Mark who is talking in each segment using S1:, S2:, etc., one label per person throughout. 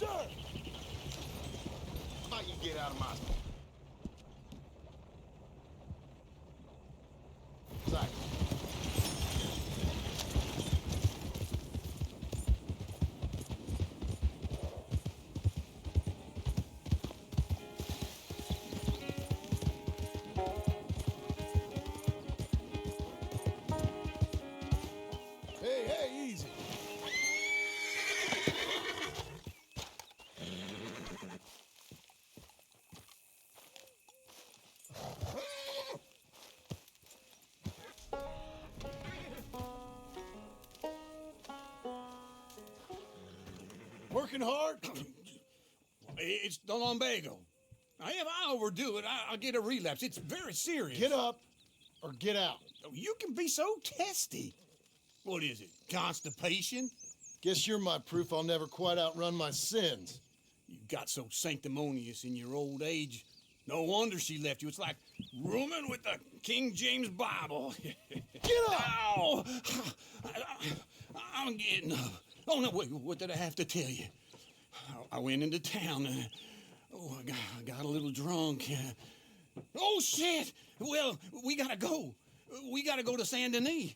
S1: sir! How about you get out of my sight?
S2: Hey, easy. Working hard?
S3: It's the lumbago. Now, if I overdo it, I'll get a relapse. It's very serious.
S2: Get up or get out.
S3: You can be so testy. What is it, constipation?
S2: Guess you're my proof I'll never quite outrun my sins.
S3: You got so sanctimonious in your old age. No wonder she left you. It's like rooming with the King James Bible.
S2: Get up!
S3: Ow! I'm getting up. Oh, no, wait, what did I have to tell you? I went into town. I got a little drunk. Oh, shit! Well, we gotta go. We gotta go to Saint Denis.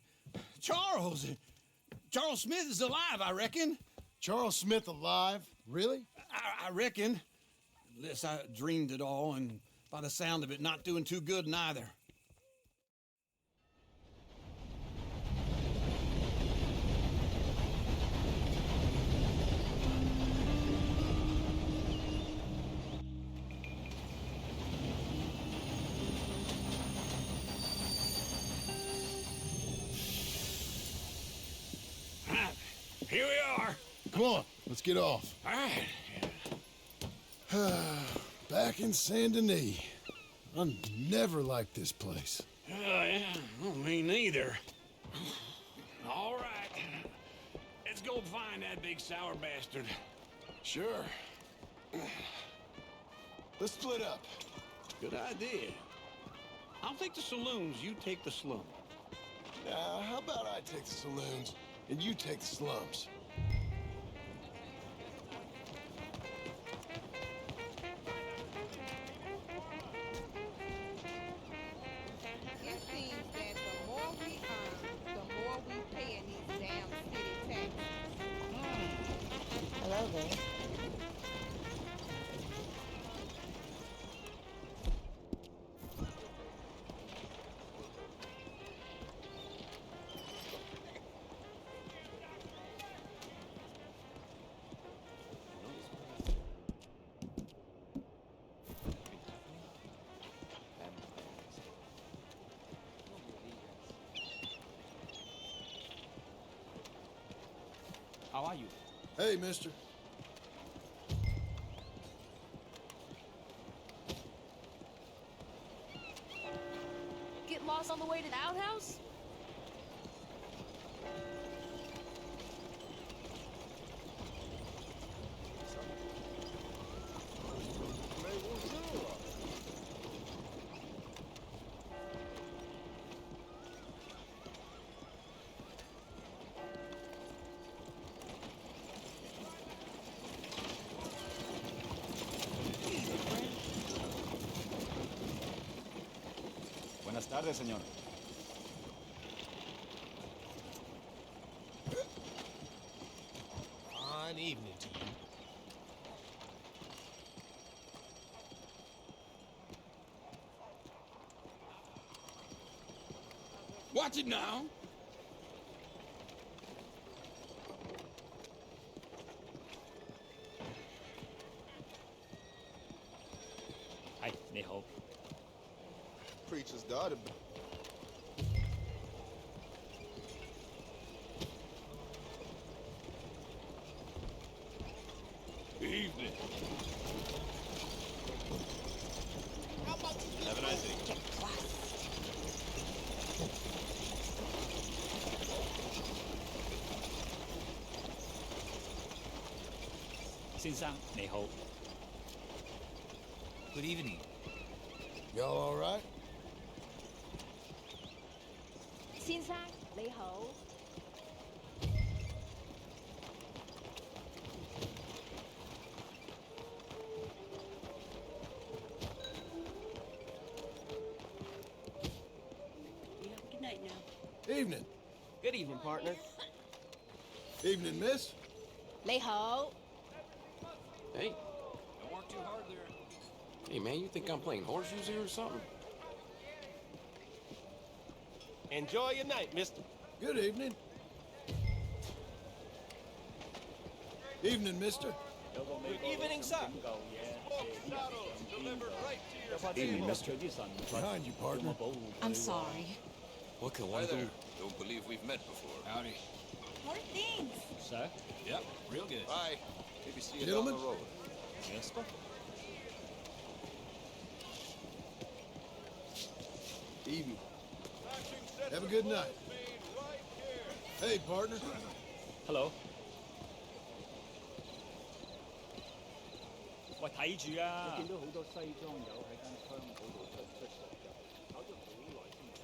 S3: Charles Smith is alive, I reckon.
S2: Charles Smith alive? Really?
S3: I reckon. Unless I dreamed it all, and by the sound of it, not doing too good neither. Here we are.
S2: Come on, let's get off.
S3: All right.
S2: Back in Saint Denis. I never liked this place.
S3: Yeah, well, me neither. All right. Let's go find that big sour bastard.
S2: Sure. Let's split up.
S3: Good idea. I'll take the saloons, you take the slum.
S2: How about I take the saloons and you take the slums?
S4: It seems that the more we earn, the more we pay in these damn city taxes.
S5: Hello there.
S6: How are you?
S2: Hey, mister.
S5: Get lost on the way to the outhouse?
S6: Buenas tardes, señor.
S1: Fine evening to you.
S3: Watch it now.
S6: Hi, ni hao.
S1: Preacher's daughter.
S3: Evening.
S6: Have a nice day. Xin-san, ni hao. Good evening.
S2: Y'all all right?
S5: 先生，你好。
S2: Evening.
S7: Good evening, partner.
S2: Evening, miss.
S5: 你好.
S8: Hey,
S6: Don't work too hard there.
S8: hey, man, you think I'm playing horseshoes here or something?
S7: Enjoy your night, mister.
S2: Good evening. Evening, mister.
S6: Good
S7: evening, sir.
S8: Evening, mister.
S2: Behind you, partner.
S5: I'm sorry.
S8: What can
S9: Hi
S8: one
S9: there.
S8: do?
S9: Don't believe we've met before.
S6: Howdy.
S5: More things.
S6: Sir? Yep, real good.
S9: Bye. Maybe see you
S2: Gentlemen.
S9: down the road.
S6: Yes,
S2: Evening. Have a good night. Hey, partner.
S6: Hello. 喂，睇住啊！我見到好多西裝友喺間窗嗰度出出入入，搞咗好耐先走。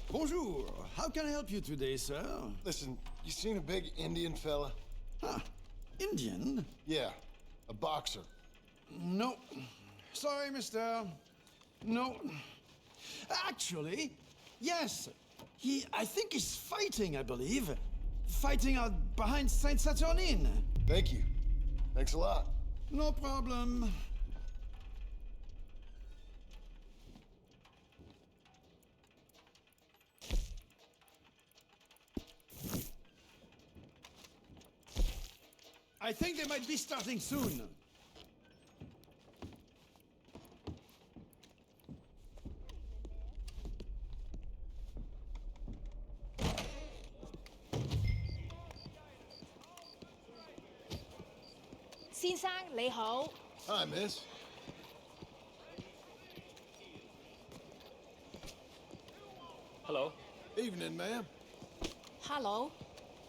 S10: Bonjour. How can I help you today, sir?
S2: Listen, you seen a big Indian fella?
S10: Huh. Indian?
S2: Yeah, a boxer.
S10: No. Sorry, mister. No. Actually, yes. I think he's fighting, I believe. Fighting out behind Saint Saturnine.
S2: Thank you. Thanks a lot.
S10: No problem. I think they might be starting soon.
S2: Hi, miss.
S6: Hello.
S2: Evening, ma'am.
S5: Hello.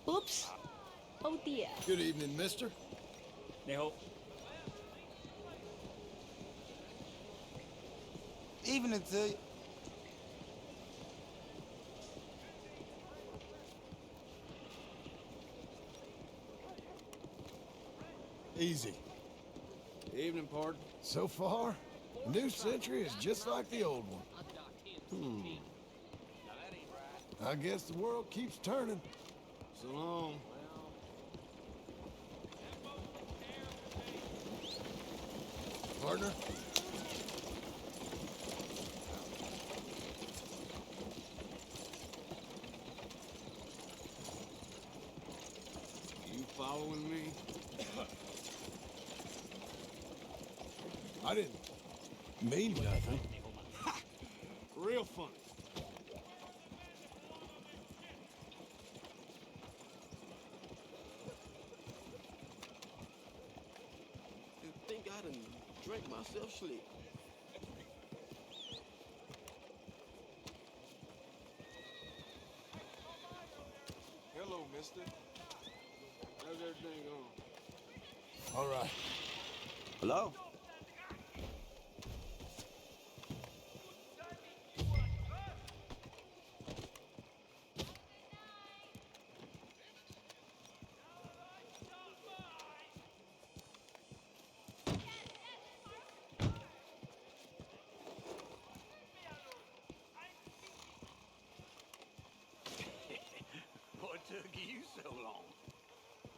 S5: Oops. Oh dear.
S2: Good evening, mister.
S6: 你好。
S1: Evening to you.
S2: Easy.
S10: Evening, pard.
S2: So far, the new century is just like the old one. I guess the world keeps turning.
S10: So long.
S2: Partner?
S10: You following me?
S2: I didn't mean nothing.
S10: Real funny.
S7: You think I done drank myself sleep?
S1: Hello, mister.
S10: How's everything going?
S2: All right.
S7: Hello?
S3: What took you so long?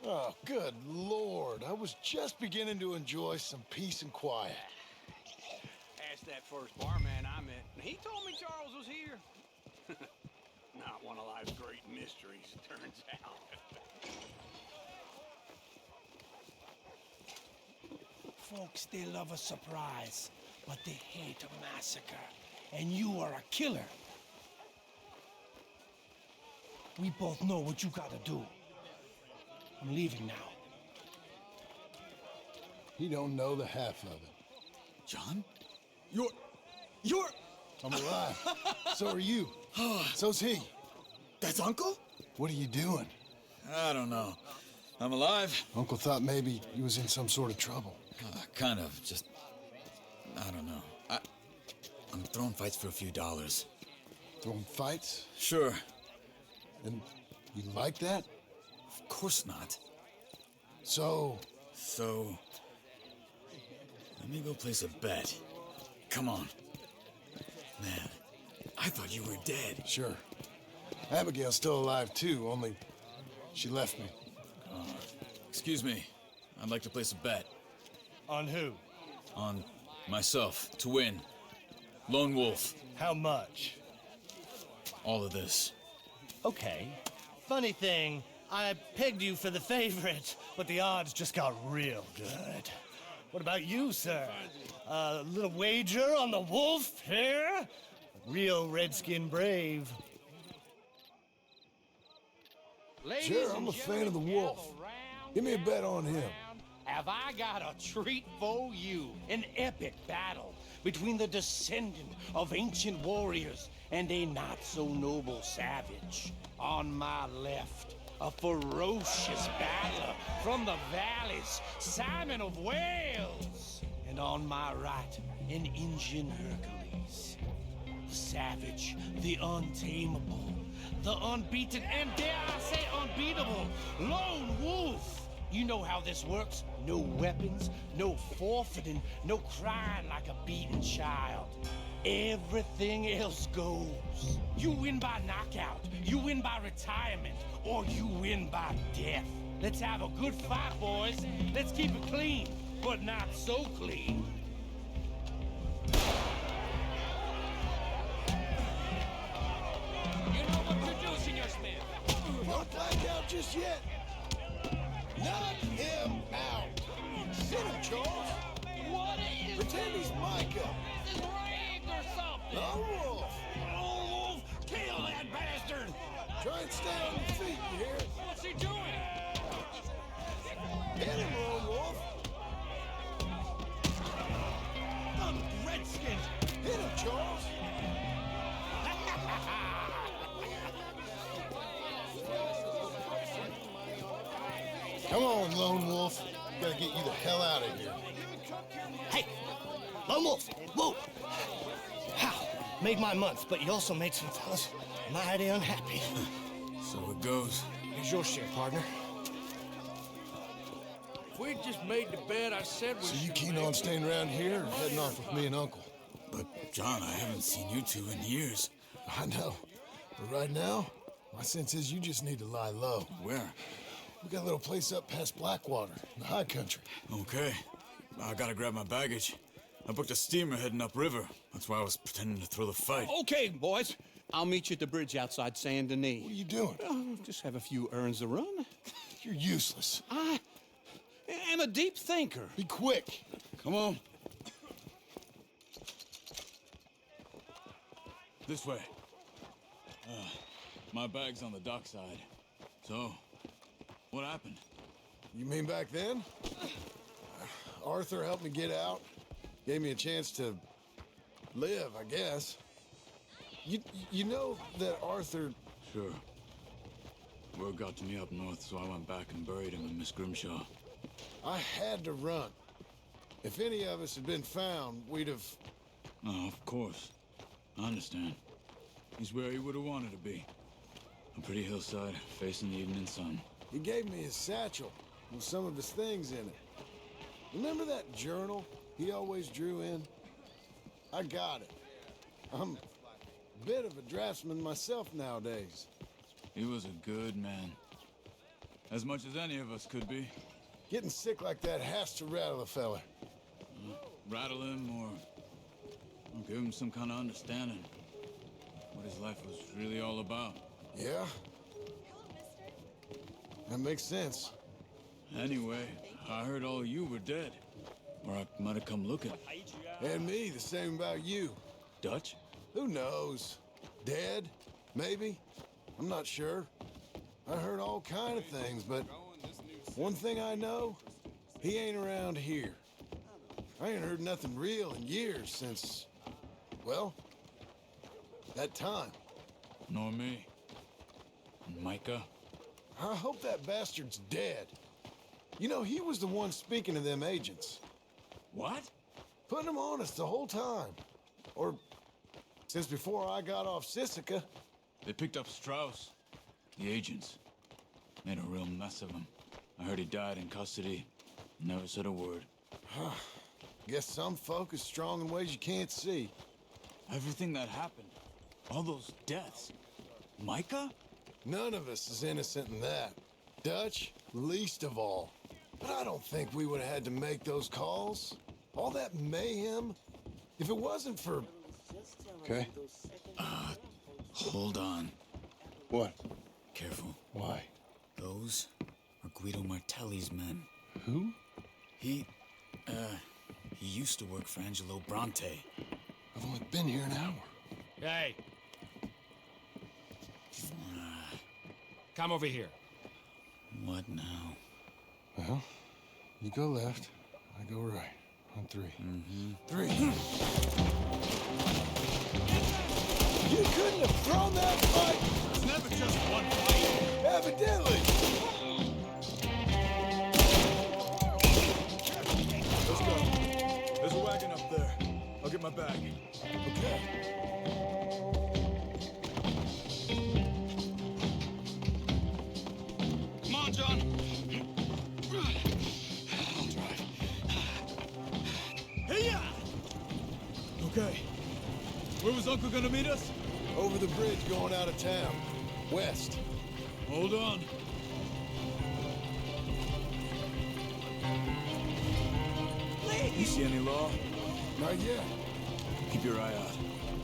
S2: Oh, good Lord. I was just beginning to enjoy some peace and quiet.
S3: Asked that first barman I met, and he told me Charles was here. Not one of life's great mysteries, turns out.
S11: Folks, they love a surprise, but they hate a massacre. And you are a killer. We both know what you gotta do. I'm leaving now.
S2: He don't know the half of it.
S10: John? You're...
S2: I'm alive. So are you. So's he.
S10: That's Uncle?
S2: What are you doing?
S10: I don't know. I'm alive.
S2: Uncle thought maybe he was in some sort of trouble.
S10: Kind of. Just... I don't know. I'm throwing fights for a few dollars.
S2: Throwing fights?
S10: Sure.
S2: And You like that?
S10: Of course not.
S2: So,
S10: let me go place a bet. Come on. Man, I thought you were dead.
S2: sure. Abigail's still alive too, only she left me.
S10: Excuse me. I'd like to place a bet.
S11: On who?
S10: On myself, to win. Lone Wolf.
S11: How much?
S10: All of this.
S11: Okay. Funny thing, I pegged you for the favorite, but the odds just got real good. What about you, sir? A little wager on the wolf here? Real redskin brave.
S2: Sure, I'm a fan of the wolf. Give me a bet on him.
S11: Have I got a treat for you? An epic battle between the descendant of ancient warriors and a not-so-noble savage. On my left, a ferocious battler from the valleys, Simon of Wales. And on my right, an Indian Hercules. The savage, the untamable, the unbeaten, and dare I say unbeatable, Lone Wolf. You know how this works. No weapons, no forfeiting, no crying like a beaten child. Everything else goes. You win by knockout, you win by retirement, or you win by death. Let's have a good fight, boys. Let's keep it clean, but not so clean.
S6: You know what you're doing, Senor Smith.
S2: Don't black out just yet. Knock him out. Sit him, Charles.
S6: What is
S2: Pretend he's Micah.
S6: this is rigged or something?
S2: Lone Wolf.
S6: Lone Wolf, kill that bastard!
S2: Try and stay on your feet, you hear?
S6: What's he doing?
S2: Hit him, Lone Wolf.
S11: The Redskins.
S2: Hit him, Charles. Come on, Lone Wolf. Gotta get you the hell out of here.
S11: Hey, Lone Wolf, whoa! How? Made my month, but you also made some fellas mighty unhappy.
S10: So it goes.
S11: Here's your share, partner.
S7: If we'd just made the bet I said we
S2: So you
S7: should
S2: keen
S7: make,
S2: on staying around here or heading off with me and Uncle?
S10: But, John, I haven't seen you two in years.
S2: I know. But right now, my sense is you just need to lie low.
S10: Where?
S2: We got a little place up past Blackwater, in the high country.
S10: Okay. I gotta grab my baggage. I booked a steamer heading upriver. That's why I was pretending to throw the fight.
S3: Okay, boys. I'll meet you at the bridge outside Saint Denis.
S2: What are you doing?
S3: Oh, just have a few errands to run.
S2: You're useless.
S3: I am a deep thinker.
S2: Be quick.
S10: Come on. This way. My bag's on the dockside. So, what happened?
S2: You mean back then? Arthur helped me get out. Gave me a chance to live, I guess. You know that Arthur...
S10: Sure. Word got to me up north, so I went back and buried him in Miss Grimshaw.
S2: I had to run. If any of us had been found, we'd have...
S10: Oh, of course. I understand. He's where he would have wanted to be. A pretty hillside, facing the evening sun.
S2: He gave me his satchel with some of his things in it. Remember that journal he always drew in? I got it. I'm a bit of a draftsman myself nowadays.
S10: He was a good man. As much as any of us could be.
S2: Getting sick like that has to rattle a fella.
S10: Rattle him or give him some kind of understanding. What his life was really all about.
S2: Yeah? That makes sense.
S10: Anyway, I heard all you were dead. Or I might have come looking.
S2: And me, the same about you.
S10: Dutch?
S2: Who knows? Dead? Maybe? I'm not sure. I heard all kind of things, but one thing I know, he ain't around here. I ain't heard nothing real in years since, well, that time.
S10: Nor me. And Micah?
S2: I hope that bastard's dead. You know, he was the one speaking to them agents.
S10: What?
S2: Putting them on us the whole time. Or since before I got off Sisika.
S10: They picked up Strauss. The agents. Made a real mess of him. I heard he died in custody. Never said a word.
S2: Huh. Guess some folk is strong in ways you can't see.
S10: Everything that happened. All those deaths. Micah?
S2: None of us is innocent in that. Dutch, least of all. But I don't think we would have had to make those calls. All that mayhem. If it wasn't for...
S1: Okay.
S10: Hold on.
S1: What?
S10: Careful.
S1: Why?
S10: Those are Guido Martelli's men.
S1: Who?
S10: He used to work for Angelo Bronte.
S1: I've only been here an hour.
S11: Hey. Come over here.
S10: What now?
S1: Well, you go left, I go right. On three.
S2: Three. You couldn't have thrown that fight!
S3: It's never just one fight.
S2: Evidently!
S10: Let's go. There's a wagon up there. I'll get my bag.
S2: Okay.
S3: Come on, John. I'll drive. Hey-ya!
S10: Okay. Where was Uncle gonna meet us?
S2: Over the bridge going out of town. West.
S10: Hold on. You see any law?
S2: Not yet.
S10: Keep your eye out.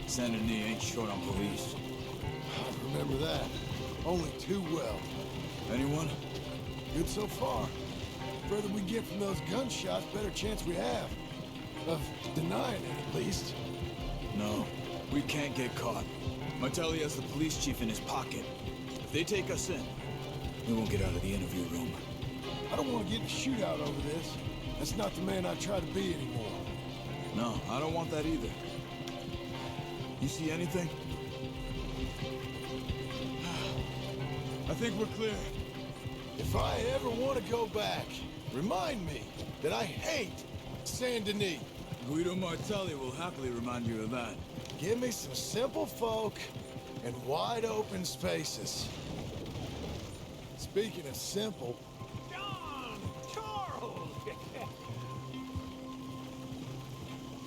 S10: Saint Denis ain't short on police.
S2: I remember that. Only too well.
S10: Anyone?
S2: Good so far. Further we get from those gunshots, better chance we have. Of denying it, at least.
S10: No. We can't get caught. Martelli has the police chief in his pocket. If they take us in, we won't get out of the interview room.
S2: I don't want to get in a shootout over this. That's not the man I try to be anymore.
S10: No, I don't want that either. You see anything? I think we're clear.
S2: If I ever want to go back, remind me that I hate Saint Denis.
S10: Guido Martelli will happily remind you of that.
S2: Give me some simple folk and wide open spaces. Speaking of simple,
S11: John! Charles!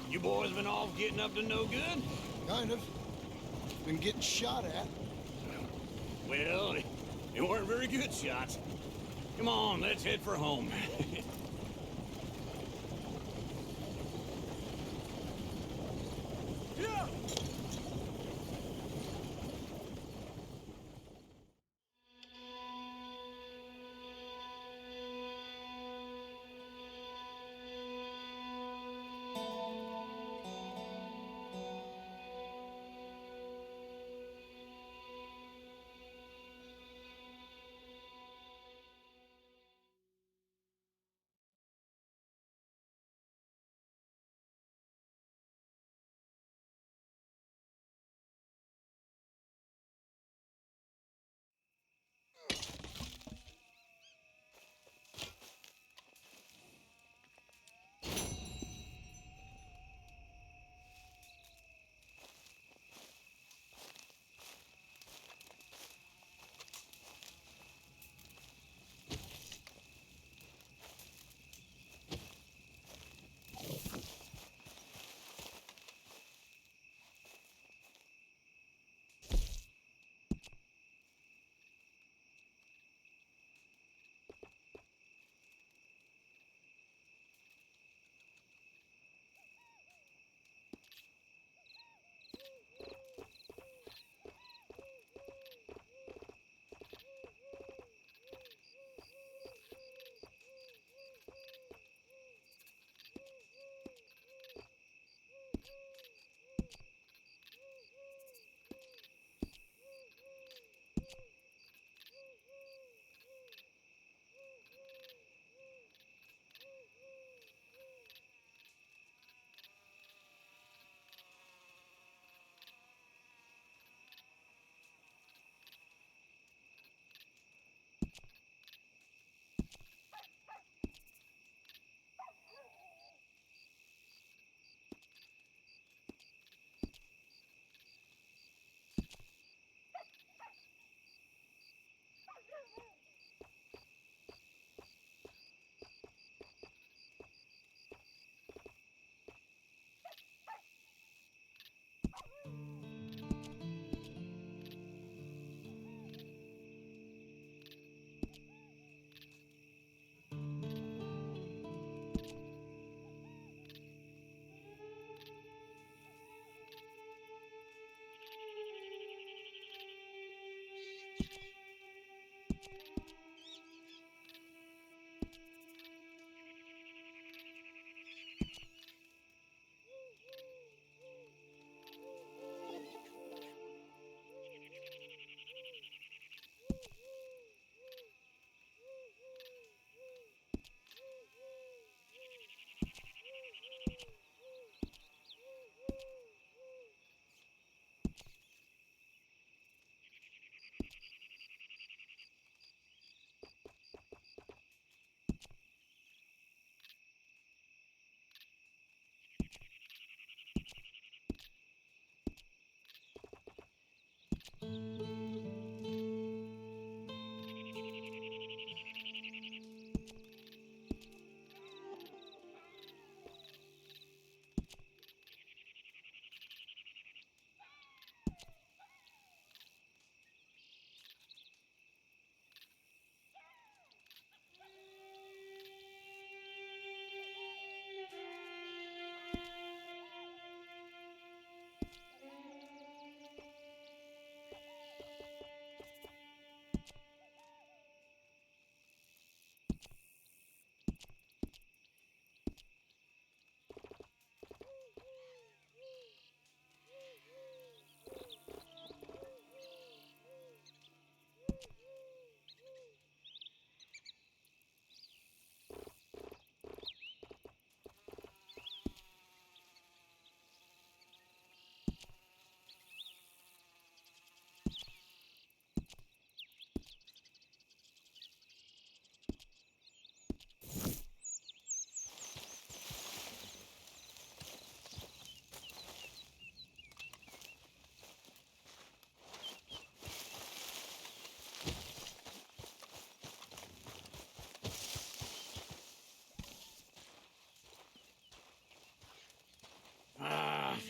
S11: You boys been off getting up to no good?
S2: kind of. Been getting shot at.
S11: Well, they weren't very good shots. Come on, let's head for home.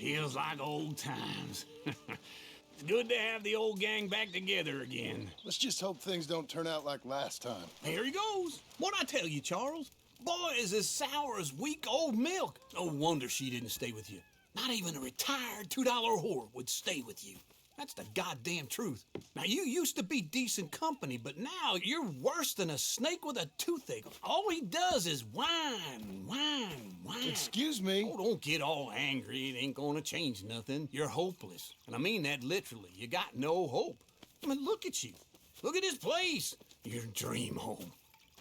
S3: Feels like old times. It's good to have the old gang back together again.
S2: Let's just hope things don't turn out like last time.
S3: Here he goes. What'd I tell you, Charles? Boy is as sour as weak old milk. No wonder she didn't stay with you. Not even a retired $2 whore would stay with you. That's the goddamn truth. Now, you used to be decent company, but now you're worse than a snake with a toothache. All he does is whine, whine, whine.
S2: Excuse me?
S3: Oh, don't get all angry. It ain't gonna change nothing. You're hopeless. And I mean that literally. You got no hope. I mean, look at you. Look at this place. Your dream home.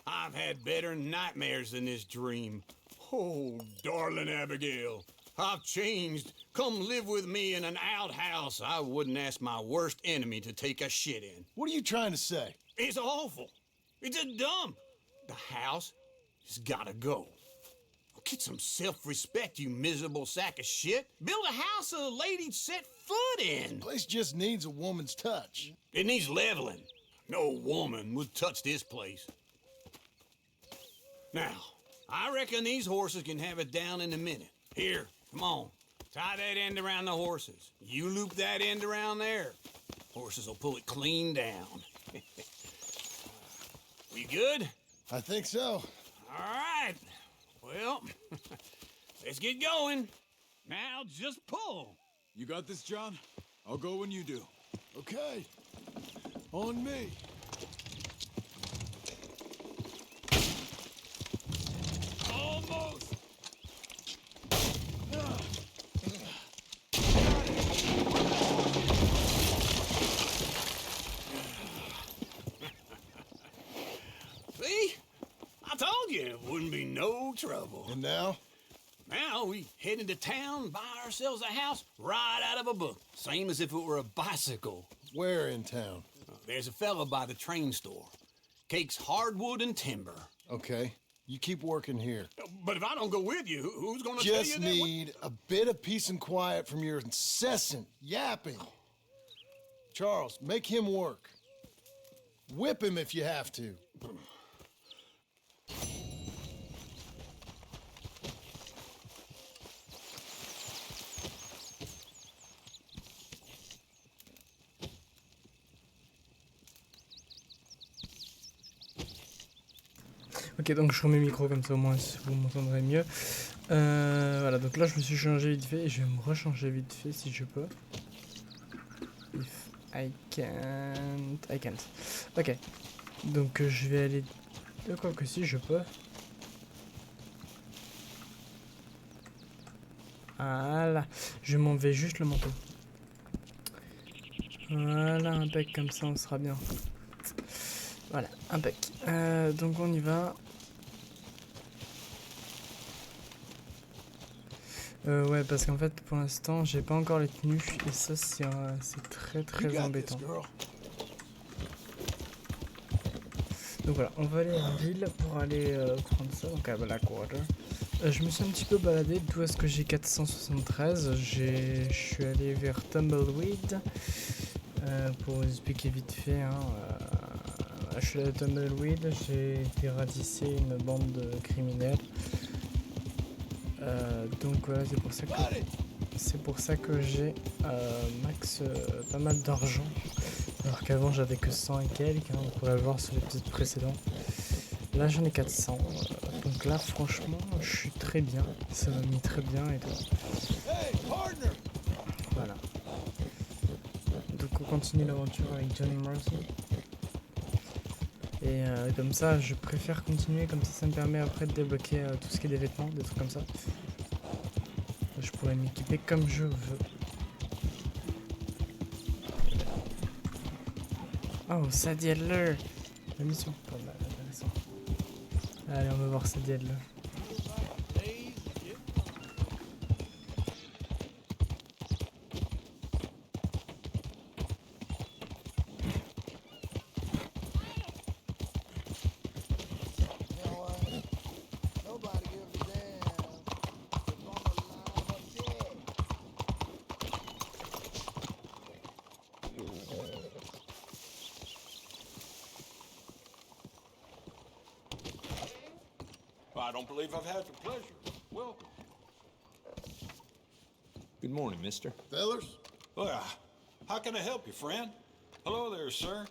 S3: I've had better nightmares than this dream. Oh, darling Abigail. I've changed. Come live with me in an outhouse I wouldn't ask my worst enemy to take a shit in.
S2: What are you trying to say?
S3: It's awful. It's a dump. The house has gotta go. Get some self-respect, you miserable sack of shit. Build a house a lady'd set foot in.
S2: The place just needs a woman's touch.
S3: It needs leveling. No woman would touch this place. Now, I reckon these horses can have it down in a minute. Here, come on. Tie that end around the horses. You loop that end around there. Horses will pull it clean down. We good?
S2: I think so.
S3: All right. Well, let's get going. Now just pull.
S10: You got this, John? I'll go when you do.
S2: Okay. On me.
S3: Almost. See? I told you it wouldn't be no trouble.
S2: And now?
S3: Now we head into town, buy ourselves a house right out of a book. Same as if it were a bicycle.
S2: Where in town?
S3: There's a fella by the train store. Cakes hardwood and timber.
S2: Okay. You keep working here.
S3: But if I don't go with you, who's gonna tell you that?
S2: Just need a bit of peace and quiet from your incessant yapping. Charles, make him work. Whip him if you have to.
S12: Ok, donc je remets le micro comme ça au moins vous m'entendrez mieux. Voilà, donc là je me suis changé vite fait et je vais me rechanger vite fait si je peux. If I can't. Ok, donc je vais aller de quoi que si je peux. Voilà, je m'en vais juste le manteau. Voilà, impec, comme ça on sera bien. Voilà, impec. Donc on y va. Ouais, parce qu'en fait pour l'instant j'ai pas encore les tenues et ça c'est très embêtant. Donc voilà, on va aller à la ville pour aller prendre ça, donc à Blackwater. Je me suis un petit peu baladé, d'où est-ce que j'ai 473. Je suis allé vers Tumbleweed. Pour vous expliquer vite fait, hein, je suis allé à Tumbleweed, j'ai été ratissé une bande de criminels. Donc voilà, c'est pour ça que j'ai max pas mal d'argent, alors qu'avant j'avais que 100 et quelques, hein, on pourrait le voir sur l'épisode précédent. Là j'en ai 400, donc là franchement je suis très bien, ça m'a mis très bien et tout. Voilà. Donc on continue l'aventure avec Johnny Morrison. Et comme ça, je préfère continuer, comme ça me permet après de débloquer tout ce qui est des vêtements, des trucs comme ça. Je pourrais m'équiper comme je veux. Oh, Sadiel, la mission, pas mal intéressant. Allez, on va voir Sadiel.
S13: I don't believe I've had the pleasure. Welcome. Good morning, mister.
S2: Fellers?
S14: Well, how can I help you, friend? Hello there, sir.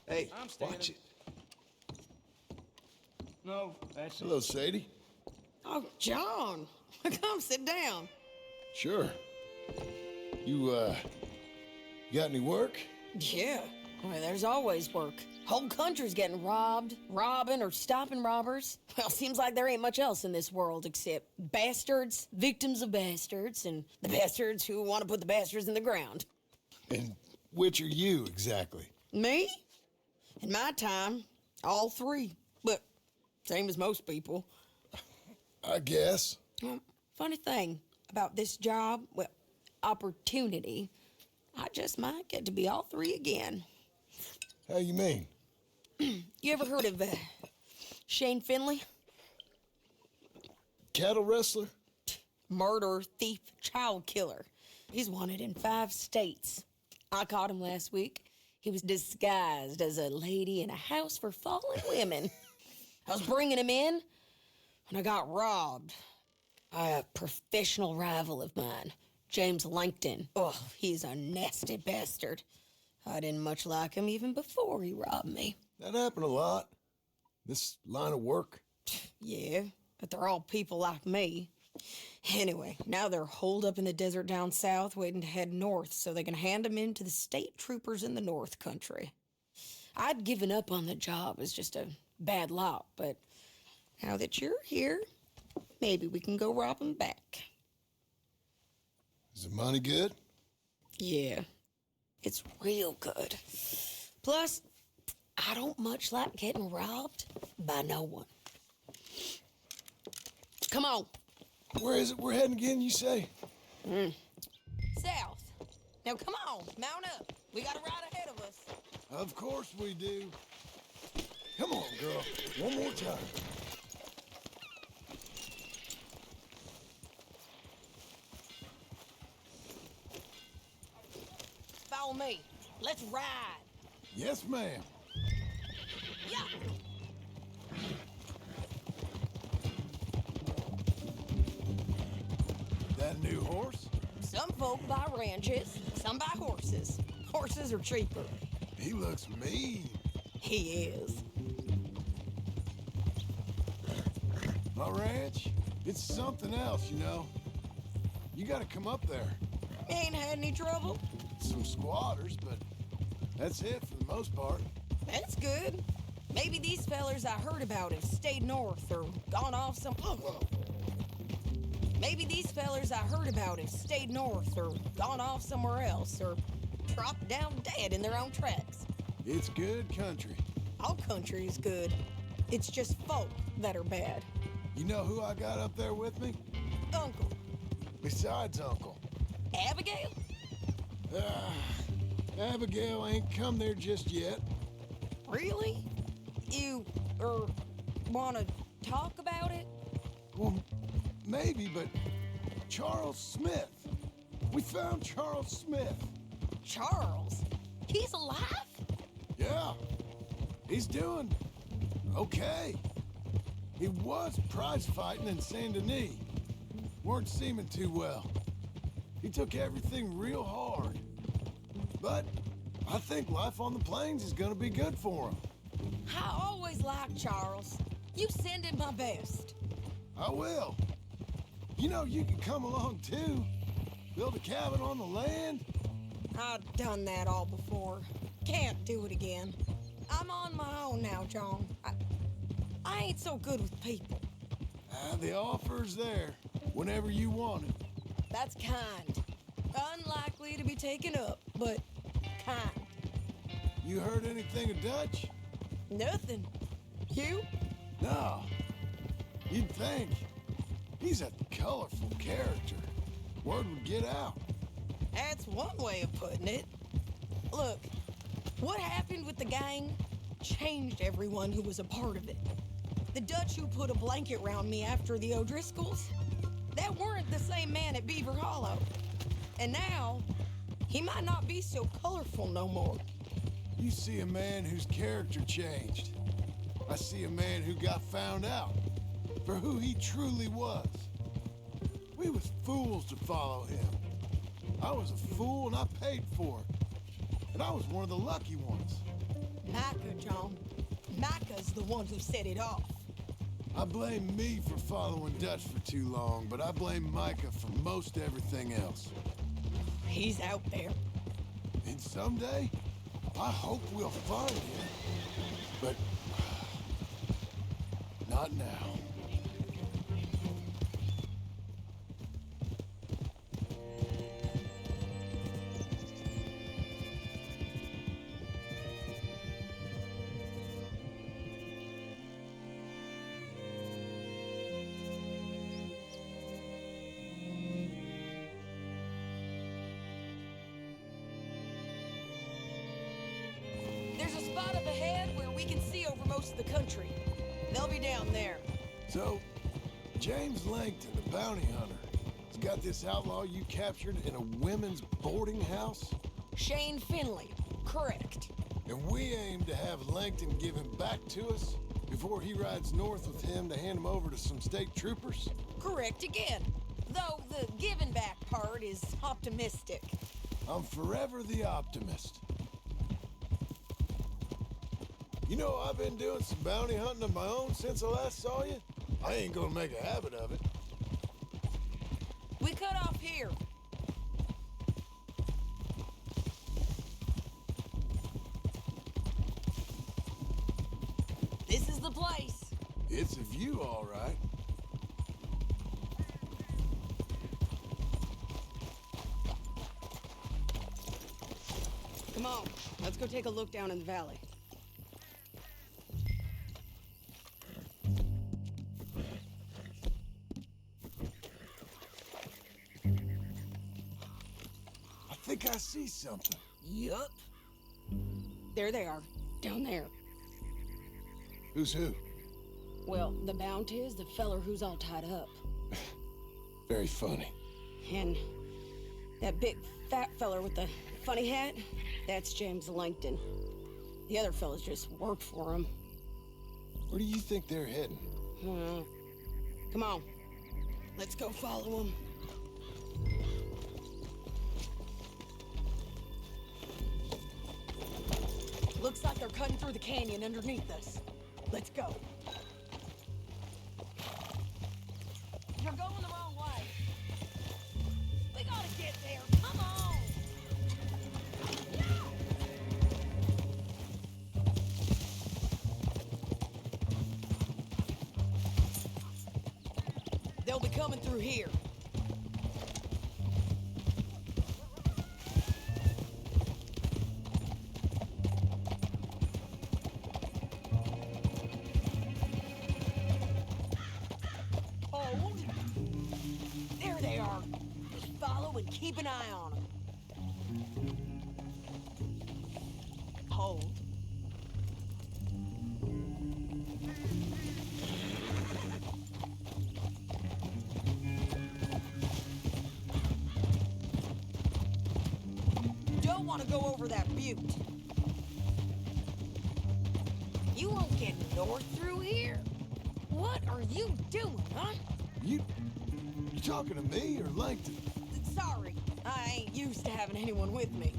S7: Hey,
S6: I'm standing.
S7: watch it.
S6: No, that's
S2: Hello,
S6: it.
S2: Sadie.
S15: Oh, John. Come sit down.
S2: Sure. You got any work?
S15: Yeah. Well, there's always work. Whole country's getting robbed, robbing, or stopping robbers. Well, seems like there ain't much else in this world except bastards, victims of bastards, and the bastards who want to put the bastards in the ground.
S2: And which are you, exactly?
S15: Me? In my time, all three. But same as most people.
S2: I guess.
S15: Well, funny thing about this job, well, opportunity, I just might get to be all three again.
S2: How you mean?
S15: You ever heard of Shane Finley?
S2: Cattle wrestler?
S15: Murderer, thief, child killer. He's wanted in 5 states. I caught him last week. He was disguised as a lady in a house for fallen women. I was bringing him in, and I got robbed by a professional rival of mine, James Langton. Oh, he's a nasty bastard. I didn't much like him even before he robbed me.
S2: That happened a lot. This line of work.
S15: Yeah, but they're all people like me. Anyway, now they're holed up in the desert down south waiting to head north so they can hand them in to the state troopers in the north country. I'd given up on the job as just a bad lot, but now that you're here, maybe we can go rob them back.
S2: Is the money good?
S15: Yeah, it's real good. Plus, I don't much like getting robbed by no one. Come on.
S2: Where is it we're heading again, you say?
S15: South. Now come on, mount up. We got a ride ahead of us.
S2: Of course we do. Come on, girl. One more time.
S15: Follow me. Let's ride.
S2: Yes, ma'am.
S15: Yeah.
S2: That new horse?
S15: Some folk buy ranches, some buy horses. Horses are cheaper.
S2: He looks mean.
S15: He is.
S2: My ranch, it's something else, you know. You gotta come up there.
S15: Ain't had any trouble?
S2: Some squatters, but that's it for the most part.
S15: That's good. Maybe these fellers I heard about have stayed north or gone off some... Maybe these fellers I heard about have stayed north or gone off somewhere else or dropped down dead in their own tracks.
S2: It's good country.
S15: All country is good. It's just folk that are bad.
S2: You know who I got up there with me?
S15: Uncle.
S2: Besides Uncle.
S15: Abigail?
S2: Abigail ain't come there just yet.
S15: Really? You, want to talk about it?
S2: Well, maybe, but Charles Smith. We found Charles Smith.
S15: Charles? He's alive?
S2: Yeah. He's doing okay. He was prize fighting in Saint Denis. Weren't seeming too well. He took everything real hard. But I think life on the plains is gonna be good for him.
S15: I always liked Charles. You send him my best.
S2: I will. You know, you can come along too. Build a cabin on the land.
S15: I've done that all before. Can't do it again. I'm on my own now, John. I ain't so good with people.
S2: The offer's there whenever you want it.
S15: That's kind. Unlikely to be taken up, but kind.
S2: You heard anything of Dutch?
S15: Nothing. You?
S2: No. You'd think. He's a colorful character. Word would get out.
S15: That's one way of putting it. Look, what happened with the gang changed everyone who was a part of it. The Dutch who put a blanket round me after the O'Driscolls, that weren't the same man at Beaver Hollow. And now, he might not be so colorful no more.
S2: You see a man whose character changed. I see a man who got found out for who he truly was. We was fools to follow him. I was a fool and I paid for it. And I was one of the lucky ones.
S15: Micah, John. Micah's the one who set it off.
S2: I blame me for following Dutch for too long, but I blame Micah for most everything else.
S15: He's out there.
S2: And someday, I hope we'll find him. But not now.
S15: There's a spot up ahead where we can see over most of the country. They'll be down there.
S2: So, James Langton, the bounty hunter, has got this outlaw you captured in a women's boarding house?
S15: Shane Finley, correct.
S2: And we aim to have Langton give him back to us before he rides north with him to hand him over to some state troopers?
S15: Correct again. Though the giving back part is optimistic.
S2: I'm forever the optimist. You know, I've been doing some bounty hunting of my own since I last saw you. I ain't gonna make a habit of it.
S15: We cut off here. This is the place.
S2: It's a view, all right.
S15: Come on, let's go take a look down in the valley.
S2: I think I see something.
S15: Yup. There they are, down there.
S2: Who's who?
S15: Well, the bounty is the feller who's all tied up.
S2: Very funny.
S15: And that big fat feller with the funny hat, that's James Langton. The other fellas just worked for him.
S2: Where do you think they're heading?
S15: Come on, let's go follow them. Looks like they're cutting through the canyon underneath us. Let's go. You're going the wrong way. We gotta get there. Come on. They'll be coming through here. There they are. Just follow and keep an eye on them. Hold. Don't want to go over that butte. You won't get north through here? What are you doing, huh?
S2: You talking to me or Langton?
S15: Sorry, I ain't used to having anyone with me.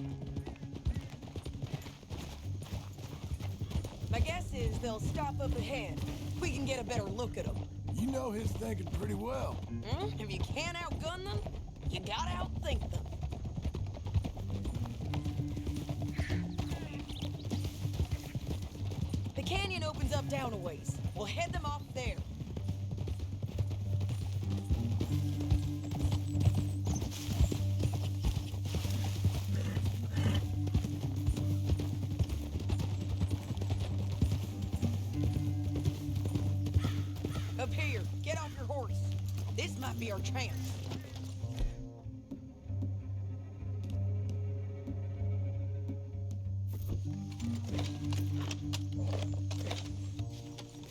S15: My guess is they'll stop up ahead. We can get a better look at them.
S2: You know his thinking pretty well.
S15: If you can't outgun them, you gotta outthink them. The canyon opens up down a ways. We'll head them off there. Up here, get off your horse. This might be our chance.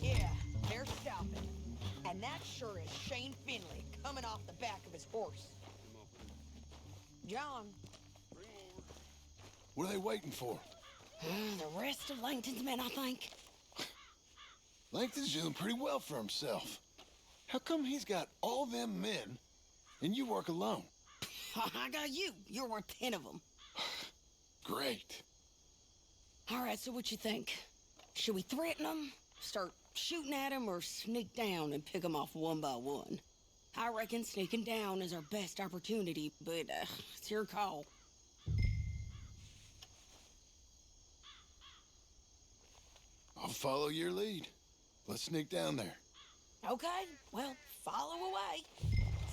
S15: Yeah, they're stopping. And that sure is Shane Finley coming off the back of his horse. John.
S2: What are they waiting for?
S15: The rest of Langton's men, I think.
S2: Langton's doing pretty well for himself. How come he's got all them men and you work alone?
S15: I got you. You're worth 10 of them.
S2: Great.
S15: All right, so what you think? Should we threaten them, start shooting at them, or sneak down and pick them off one by one? I reckon sneaking down is our best opportunity, but it's your call.
S2: I'll follow your lead. Let's sneak down there.
S15: Okay, well, follow away.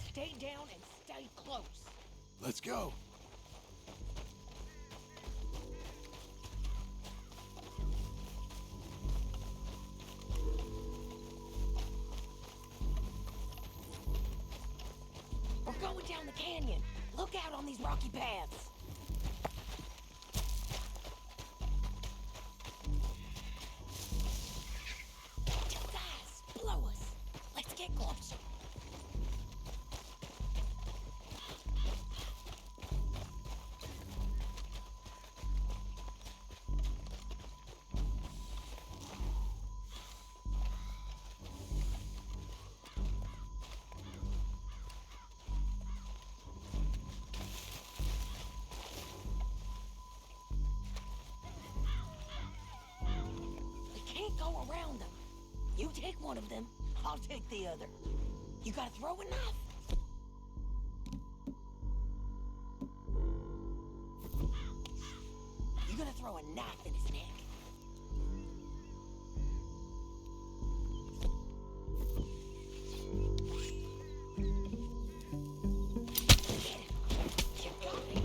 S15: Stay down and stay close.
S2: Let's go.
S15: We're going down the canyon. Look out on these rocky paths. Just eyes, blow us. Let's get closer. Go around them. You take one of them, I'll take the other. You gotta throw a knife. You gotta throw a knife in his neck. Get him. You got it.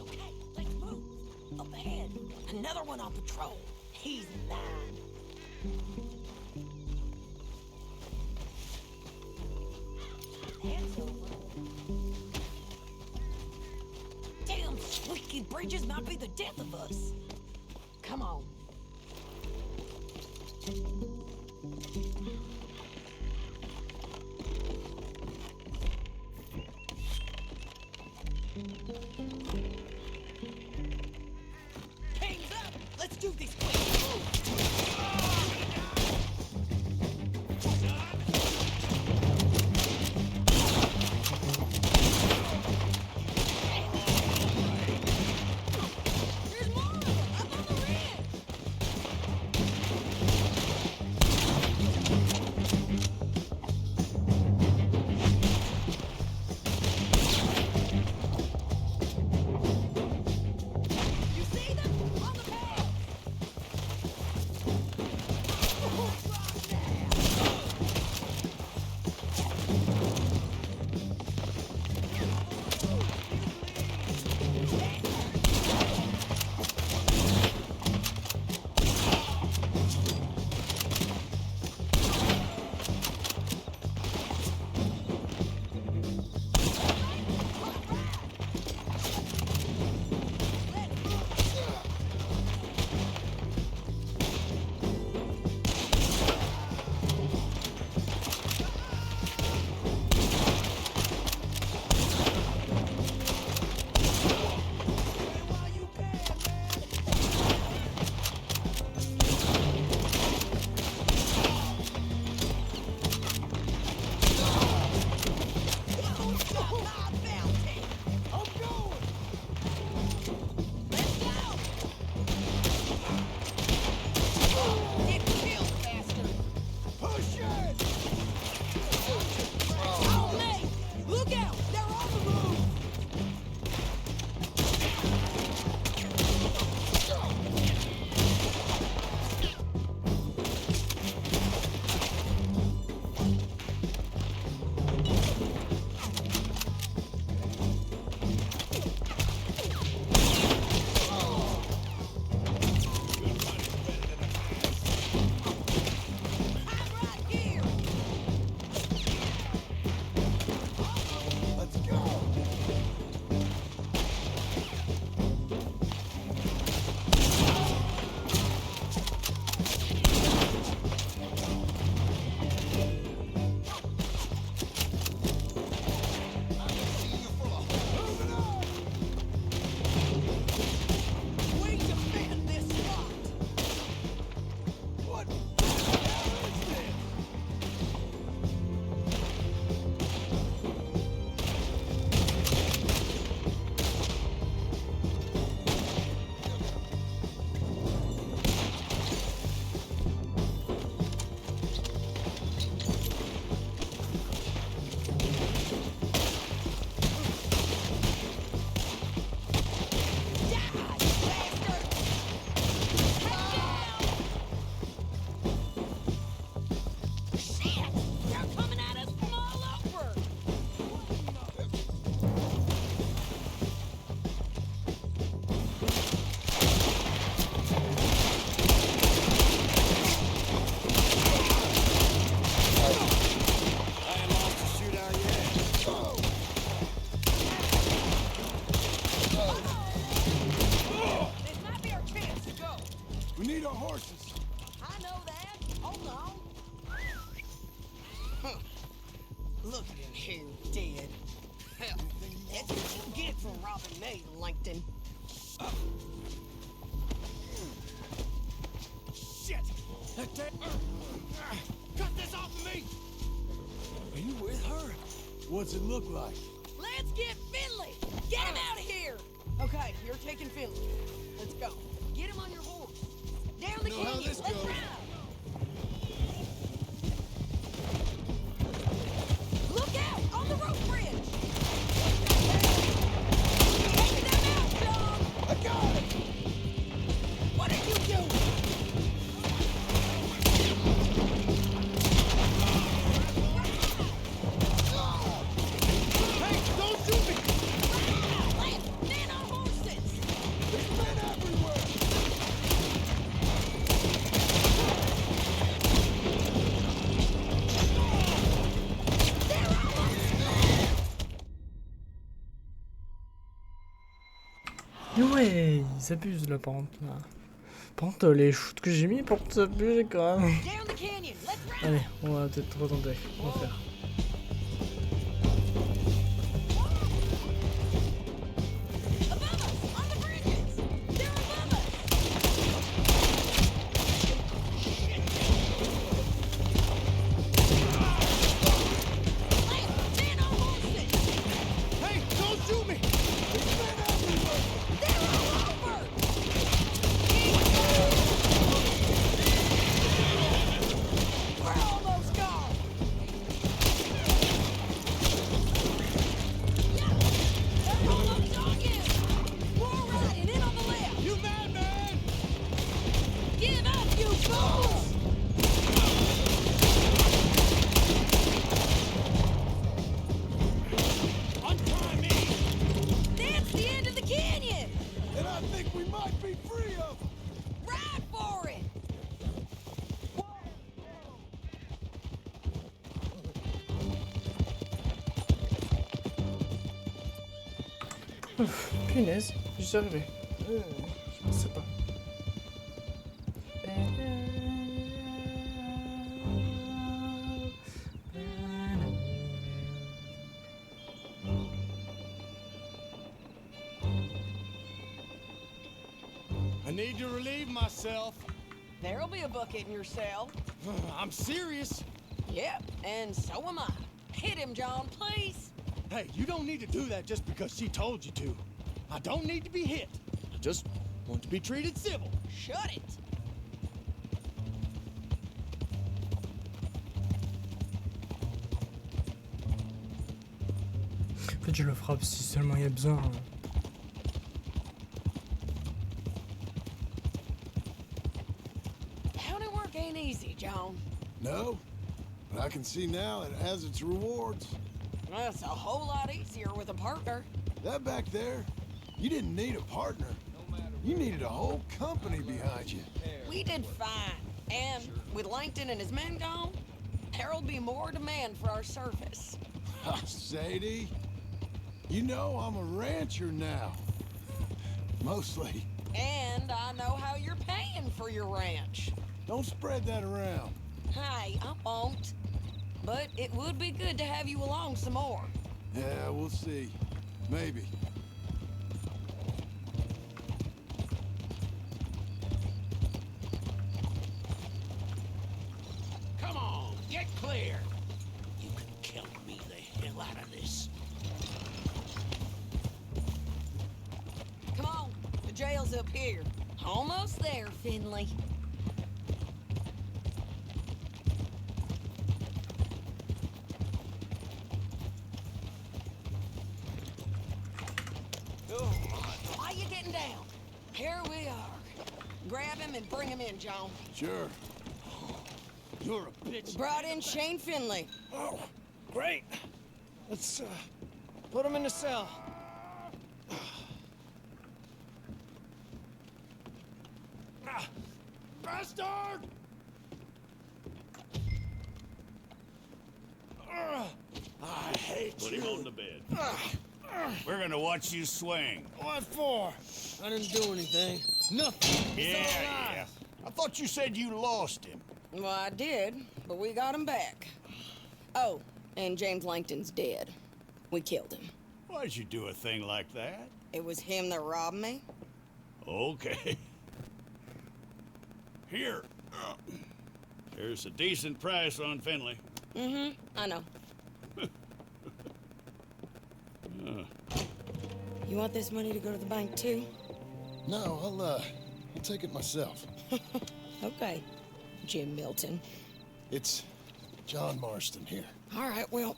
S15: Okay, let's move. Up ahead, another one on patrol. He's mine. Hands over. Damn, squeaky bridges might be the death of us. Come on. Hands up! Let's do this quick. dead. Hell, that's what you get for robbing me, Langton.
S11: Shit! Cut this off of me!
S2: Are you with her? What's it look like?
S15: Let's get Finley! Get him out of here! Okay, you're taking Finley. Let's go. Get him on your horse. Down the
S2: Know how
S15: canyon.
S2: this
S15: Let's
S2: goes.
S15: ride. Look out! On the rope bridge! Take them out, John!
S2: I got it!
S15: What are you doing?
S11: Hey, don't shoot me!
S15: Men on horses!
S2: There's men everywhere!
S12: Ouais, ils abusent là par contre. Là. Par contre, les shoots que j'ai mis pour s'abuser quand même.
S15: Down the canyon. Let's ride.
S12: Allez, on va peut-être retenter. On va faire.
S15: Above us! On the bridges! They're above us! Men on horses!
S11: Hey, don't shoot me!
S2: There's men everywhere!
S15: They're all over! We're almost gone! They're almost on you! More riding in on the left!
S11: You madman!
S15: Give up, you fools!
S11: Untie me!
S15: That's the end of the canyon!
S2: And I think we might be free of them!
S15: Ride for it!
S12: Punaise, j'y arrivé. Je pensais pas.
S11: I need to relieve myself.
S15: There'll be a bucket in your cell.
S11: I'm serious.
S15: Yep, and so am I. Hit him, John, please.
S11: Hey, you don't need to do that just because she told you to. I don't need to be hit. I just want to be treated civil.
S15: Shut it.
S12: En fait, je le frappe si seulement il y a besoin.
S15: County work ain't easy, John.
S2: No, but I can see now it has its rewards.
S15: That's a whole lot easier with a partner.
S2: That back there, you didn't need a partner. You needed a whole company behind you.
S15: We did fine. And with Langton and his men gone, there'll be more demand for our service.
S2: Sadie, you know I'm a rancher now. Mostly.
S15: And I know how you're paying for your ranch.
S2: Don't spread that around.
S15: Hey, I won't. But it would be good to have you along some more.
S2: Yeah, we'll see. Maybe.
S11: Come on, get clear. You can count me the hell out of this.
S15: Come on, the jail's up here. Almost there, Finley. Why you getting down? Here we are. Grab him and bring him in, John.
S2: Sure.
S11: You're a bitch.
S15: Brought in Shane Finley.
S11: Oh, great. Let's put him in the cell. Bastard! I hate
S13: Put
S11: you.
S13: him on the bed. We're gonna watch you swing.
S11: What for?
S3: I didn't do anything. Nothing.
S13: Yeah, yeah. I thought you said you lost him.
S15: Well, I did, but we got him back. Oh, and James Langton's dead. We killed him.
S13: Why'd you do a thing like that?
S15: It was him that robbed me.
S13: Okay. Here. Here's a decent price on Finley.
S15: Mm-hmm, I know. You want this money to go to the bank, too?
S2: No, I'll take it myself.
S15: Okay, Jim Milton.
S2: It's John Marston here.
S15: All right, well,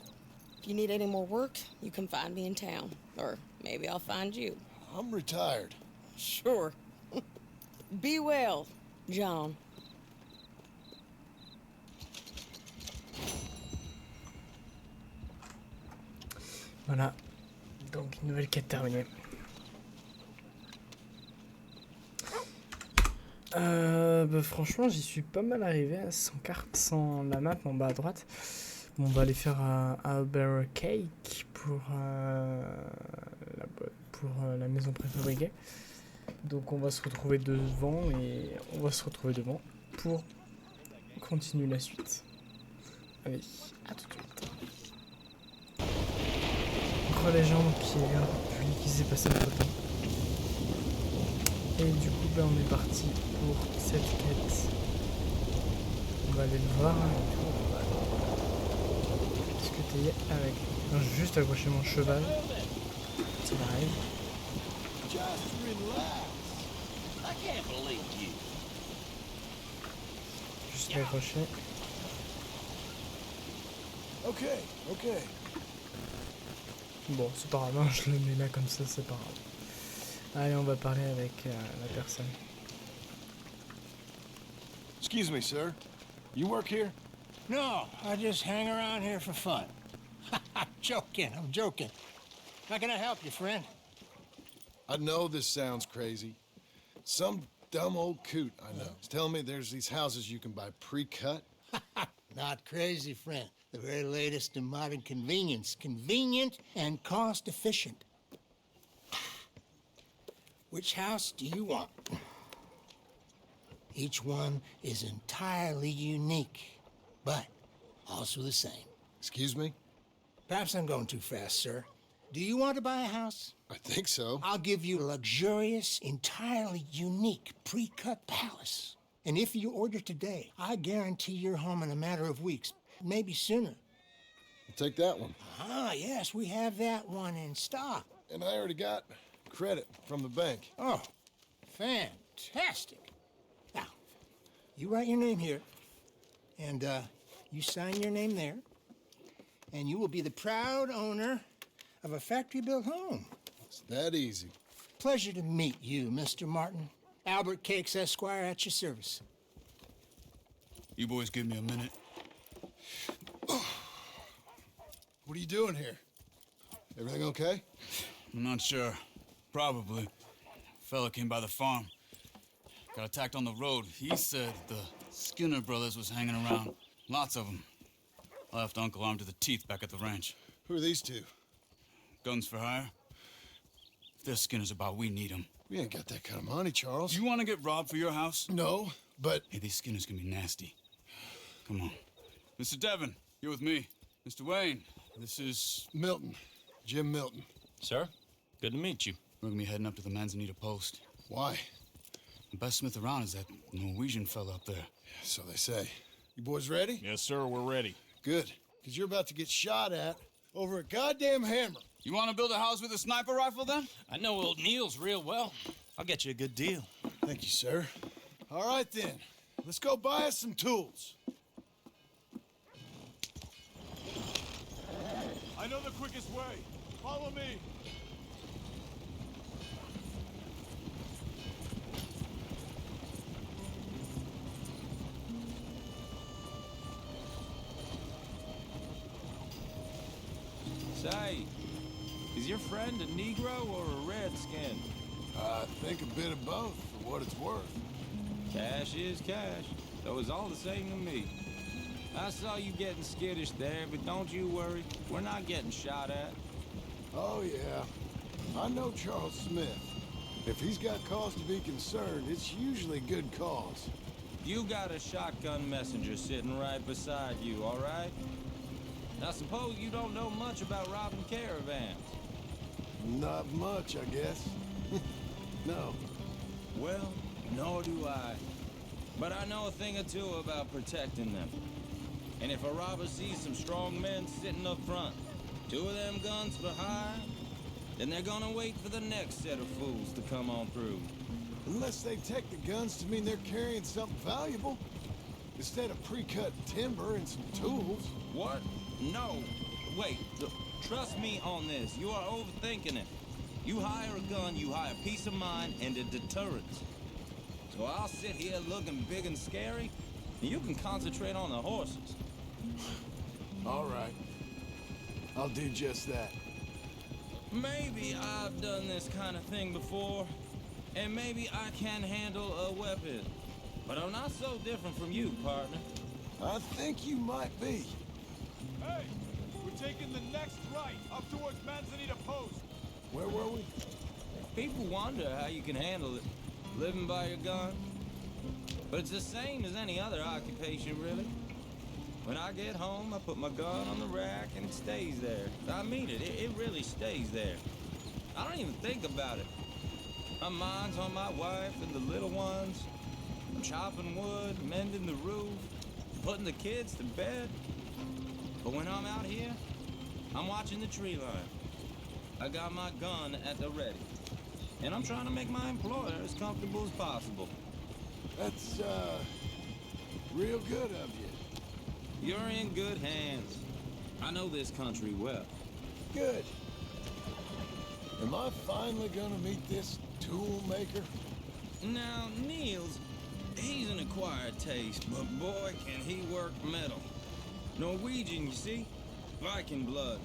S15: if you need any more work, you can find me in town. Or maybe I'll find you.
S2: I'm retired.
S15: Sure. Be well, John.
S12: Voilà. Donc, une nouvelle quête terminée. Bah, franchement, j'y suis pas mal arrivé sans carte, sans la map en bas à droite. Bon, on va aller faire un bear cake pour la maison préfabriquée. Donc, on va se retrouver devant pour continuer la suite. Allez, à tout de suite. Oh, les gens qui vu qu'il s'est passé un peu de temps. Et du coup, ben, on est parti pour cette quête. On va aller le voir. On va discuter avec lui. Non, j'ai juste accroché mon cheval. Ça arrive. Juste l'accrocher.
S2: Ok.
S12: Bon, c'est pas grave, hein, je le mets là comme ça, c'est pas grave. Allez, on va parler avec la personne.
S2: Excuse me, sir. You work here?
S11: No, I just hang around here for fun. I'm joking. How can I help you, friend?
S2: I know this sounds crazy. Some dumb old coot I know is telling me there's these houses you can buy pre-cut.
S11: Not crazy, friend. The very latest in modern convenience. Convenient and cost-efficient. Which house do you want? Each one is entirely unique, but also the same.
S2: Excuse me?
S11: Perhaps I'm going too fast, sir. Do you want to buy a house?
S2: I think so.
S11: I'll give you a luxurious, entirely unique pre-cut palace. And if you order today, I guarantee you're home in a matter of weeks, maybe sooner.
S2: I'll take that one.
S11: Ah, yes, we have that one in stock.
S2: And I already got credit from the bank.
S11: Oh, fantastic. Now, you write your name here, and you sign your name there, and you will be the proud owner of a factory-built home.
S2: It's that easy.
S11: Pleasure to meet you, Mr. Martin. Albert Cakes, Esquire, at your service.
S10: You boys give me a minute.
S2: What are you doing here? Everything okay?
S10: I'm not sure. Probably. Fella came by the farm. Got attacked on the road. He said the Skinner brothers was hanging around. Lots of them. I left Uncle armed to the teeth back at the ranch.
S2: Who are these two?
S10: Guns for hire. If there's Skinners about, we need them.
S2: We ain't got that kind of money, Charles.
S10: You want to get robbed for your house?
S2: No, but...
S10: Hey, these Skinners can be nasty. Come on. Mr. Devon, you're with me. Mr. Wayne, this is...
S2: Milton. Jim Milton.
S8: Sir, good to meet you.
S10: We're gonna be heading up to the Manzanita post.
S2: Why?
S10: The best smith around is that Norwegian fella up there.
S2: So they say. You boys ready?
S14: Yes, sir, we're ready.
S2: Good, because you're about to get shot at over a goddamn hammer.
S10: You want to build a house with a sniper rifle, then?
S8: I know old Neil's real well. I'll get you a good deal.
S2: Thank you, sir. All right, then. Let's go buy us some tools.
S14: I know the quickest way. Follow me.
S16: Say, is your friend a Negro or a Redskin?
S2: I think a bit of both, for what it's worth.
S16: Cash is cash, so it's all the same to me. I saw you getting skittish there, but don't you worry. We're not getting shot at.
S2: Oh, yeah. I know Charles Smith. If he's got cause to be concerned, it's usually good cause.
S16: You got a shotgun messenger sitting right beside you, all right? I suppose you don't know much about robbing caravans.
S2: Not much, I guess. No.
S16: Well, nor do I. But I know a thing or two about protecting them. And if a robber sees some strong men sitting up front, 2 of them guns for hire, then they're gonna wait for the next set of fools to come on through.
S2: Unless they take the guns to mean they're carrying something valuable. Instead of pre-cut timber and some tools.
S16: What? No. Wait, trust me on this. You are overthinking it. You hire a gun, you hire peace of mind and a deterrence. So I'll sit here looking big and scary, and you can concentrate on the horses.
S2: All right. I'll do just that.
S16: Maybe I've done this kind of thing before, and maybe I can handle a weapon. But I'm not so different from you, partner.
S2: I think you might be.
S17: Hey, we're taking the next right, up towards Manzanita Post.
S2: Where were we?
S16: People wonder how you can handle it, living by your gun. But it's the same as any other occupation, really. When I get home, I put my gun on the rack and it stays there. I mean it, it really stays there. I don't even think about it. My mind's on my wife and the little ones. I'm chopping wood, mending the roof, putting the kids to bed. But when I'm out here, I'm watching the tree line. I got my gun at the ready. And I'm trying to make my employer as comfortable as possible.
S2: That's, real good of you.
S16: You're in good hands. I know this country well.
S2: Good. Am I finally gonna meet this tool maker?
S16: Now, Niels, he's an acquired taste, but boy, can he work metal. Norwegian, you see? Viking blood.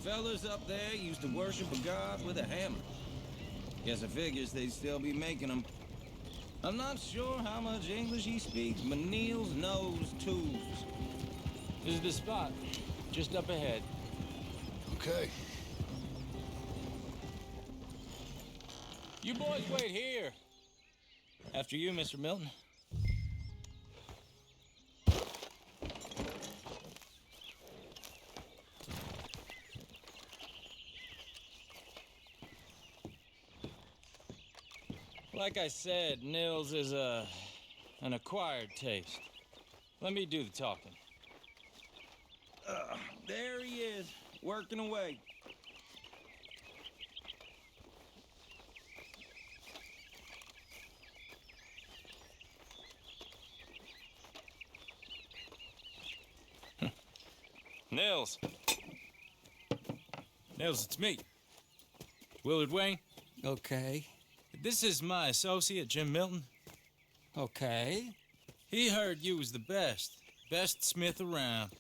S16: Fellas up there used to worship a god with a hammer. Guess I figures they'd still be making them. I'm not sure how much English he speaks, but Niels knows tools.
S6: This is the spot, just up ahead.
S2: Okay.
S6: You boys wait here.
S16: After you, Mr. Milton. Like I said, Nils is an acquired taste. Let me do the talking. There he is, working away.
S6: Nils. Nils, it's me. Willard Wayne.
S3: Okay.
S6: This is my associate, Jim Milton.
S3: Okay.
S6: He heard you was the best smith around.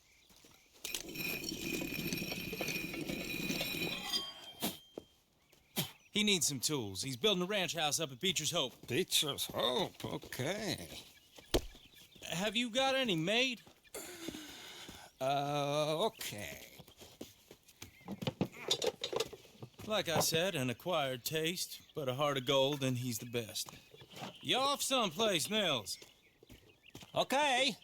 S6: He needs some tools. He's building a ranch house up at Beecher's Hope.
S3: Beecher's Hope, okay.
S6: Have you got any made?
S3: Okay.
S6: Like I said, an acquired taste, but a heart of gold, and he's the best. You off someplace, Nils?
S3: Okay.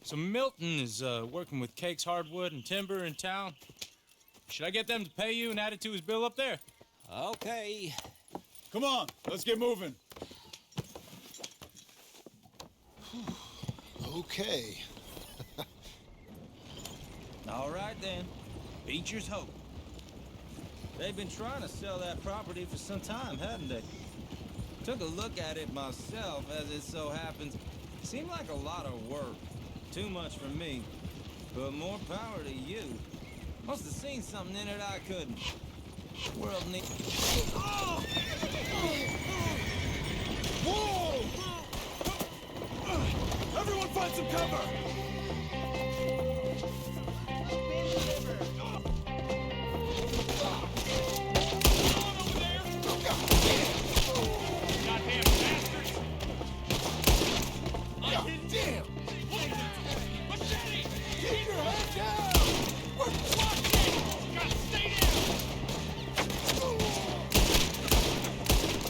S6: So Milton is working with Cakes Hardwood and Timber in town. Should I get them to pay you and add it to his bill up there?
S3: Okay.
S14: Come on, let's get moving.
S2: Okay.
S16: All right, then. Beecher's Hope. They've been trying to sell that property for some time, hadn't they? Took a look at it myself, as it so happens. Seemed like a lot of work. Too much for me. But more power to you. Must have seen something in it I couldn't. World needs...
S2: Oh! Whoa! Everyone find some cover!
S17: Goddamn bastards!
S2: God damn!
S17: Machete!
S2: Keep your head down!
S17: Watch it! Gotta stay down!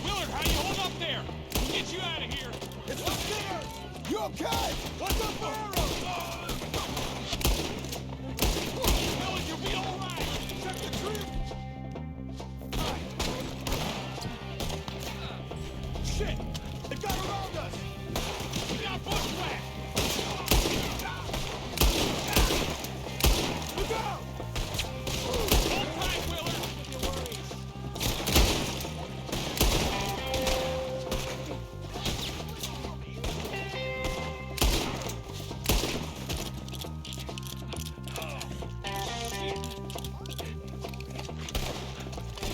S17: Willard, how you hold up there?
S2: okay?
S17: What's up, Barrow? Billy, you'll be all right. Check the tree. Shit! They got around us. We got bushwhacked. Look out! Hold tight, Wheeler.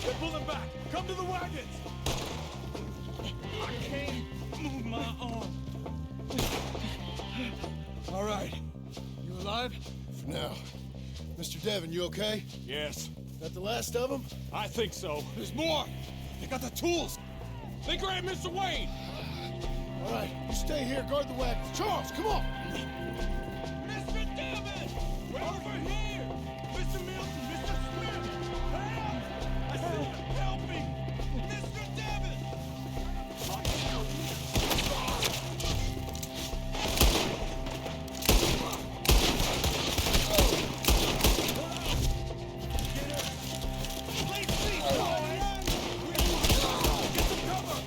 S17: They're pulling back. Come to the wagons. I can't move my arm.
S2: All right. You alive? For now. Mr. Devon, you okay?
S17: Yes.
S2: That the last of them?
S17: I think so. There's more. They got the tools. They grabbed Mr. Wade.
S2: All right. You stay here. Guard the wagons. Charles, come on.
S17: Mr. Devon! We're over here! Mr. Milton, Mr. Smith! Help! I said help me! Mr. Devon! Please, please, go ahead! Get some cover!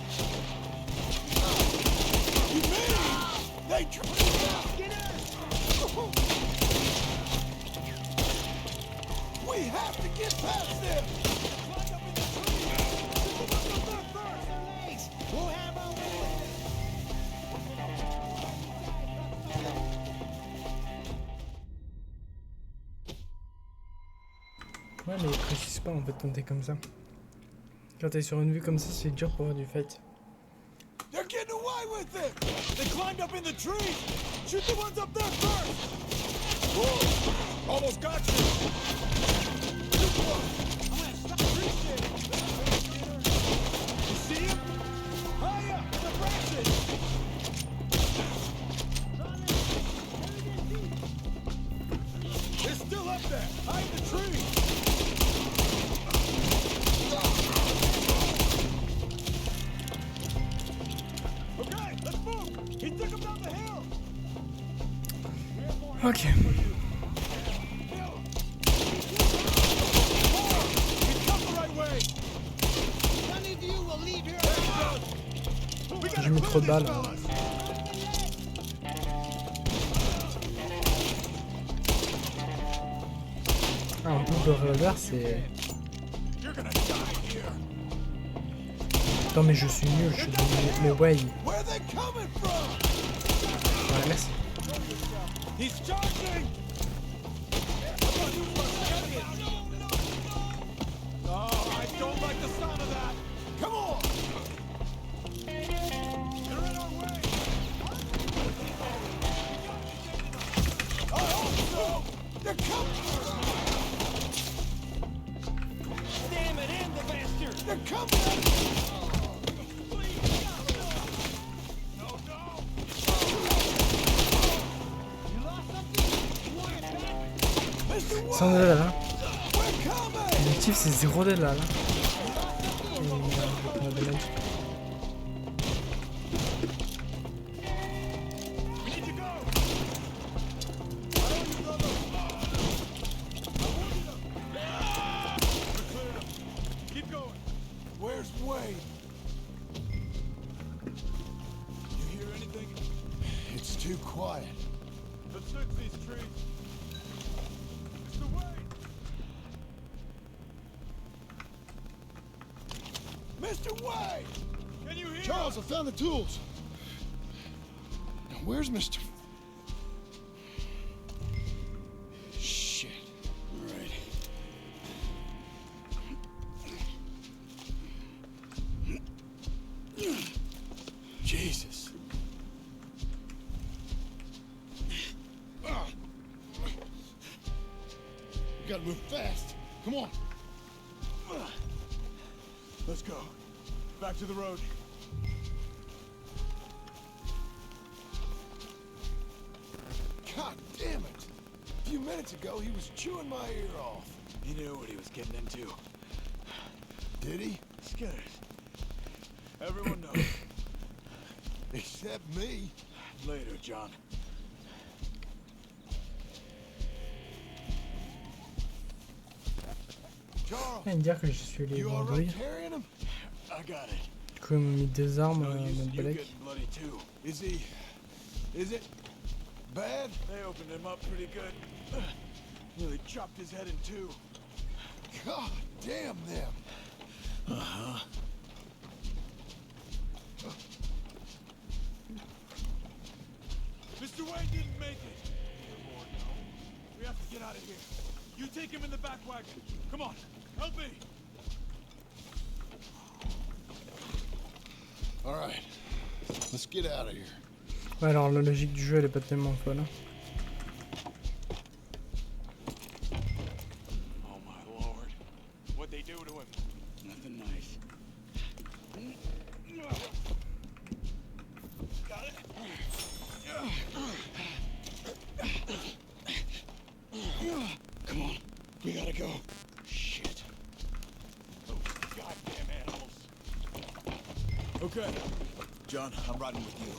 S2: You mean? They We have to get past them!
S17: Climb up in the tree! What's up there first? Their legs! We'll have our way!
S12: Ouais, mais il précise pas en fait quand t'es comme ça. Quand t'es sur une vue comme ça, c'est dur pour avoir du fight.
S2: They're getting away with it!
S17: They climbed up in the trees! Shoot the ones up there first! Whoa! Almost got you! Shoot one! I'm gonna stop appreciating. You see him? Higher! In the branches! They're still up there! Hide the tree! Okay, let's move! He took him down the hill!
S12: Ok. J'ai mis trop de balles. Ah, un coup de revolver, c'est... Attends, mais je suis nul, je suis devenu... Mais ouais, il... Voilà, merci.
S17: He's charging! Oh, I don't like the sound of that! Come on! They're in our way! I hope so! They're coming! Damn it, end the bastard! They're coming!
S12: Sans dégâts là. L'objectif c'est 0 dégâts là. Et je vais prendre des damage.
S2: Keep going. Where's Wade? You hear anything? It's too quiet.
S17: Let's search these trees. Mr. Wade!
S2: Mr. Wade!
S17: Can you hear
S2: Charles, I found the tools. Now, where's Mr. Shit. All right. Jesus. You gotta move fast. Come on.
S17: Let's go. Back to the road.
S2: God damn it! A few minutes ago, he was chewing my ear off.
S17: He knew what he was getting into.
S2: Did he?
S17: Skinners. Everyone knows.
S2: Except me.
S17: Later, John.
S2: Charles,
S12: Rien de dire que je suis les
S2: you all
S12: bandouilles.
S2: right carrying him?
S17: I got it.
S12: Du coup, ils m'ont mis des armes
S17: No
S12: à
S17: use
S12: notre
S17: you
S12: balèque.
S17: getting bloody too.
S2: Is it bad?
S17: They opened him up pretty good. Nearly chopped his head in two.
S2: God damn them.
S17: Uh-huh. Mr. Wayne didn't make it. We have to get out of here. You take him in the back wagon. Come on, help me.
S2: All right, let's get out of here.
S12: Ouais, alors la logique du jeu elle est pas tellement folle. Hein.
S17: Oh my lord. What'd they do to him? Nothing nice. Got it. Come on, we gotta go. Shit. Those goddamn animals. Okay. John, I'm riding with you.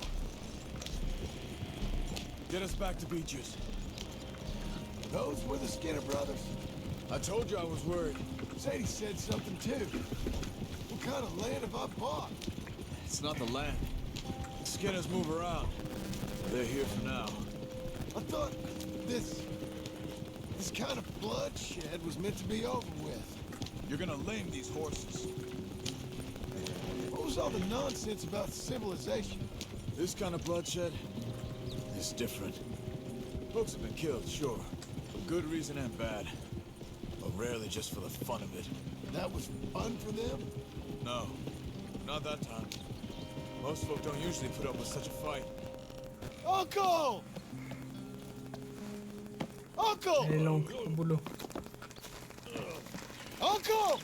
S17: Get us back to Beaches.
S2: Those were the Skinner brothers.
S17: I told you I was worried.
S2: Sadie said something too. What kind of land have I bought?
S17: It's not the land. Skinners move around. They're here for now.
S2: I thought this kind of bloodshed was meant to be over with.
S17: You're gonna lame these horses.
S2: What was all the nonsense about civilization?
S17: This kind of bloodshed is different. Folks have been killed, sure. For good reason and bad. But rarely just for the fun of it.
S2: That was fun for them?
S17: No, not that time. Most folk don't usually put up with such a fight.
S2: Uncle! Uncle!
S12: Allez l'oncle, au boulot.
S2: Uncle!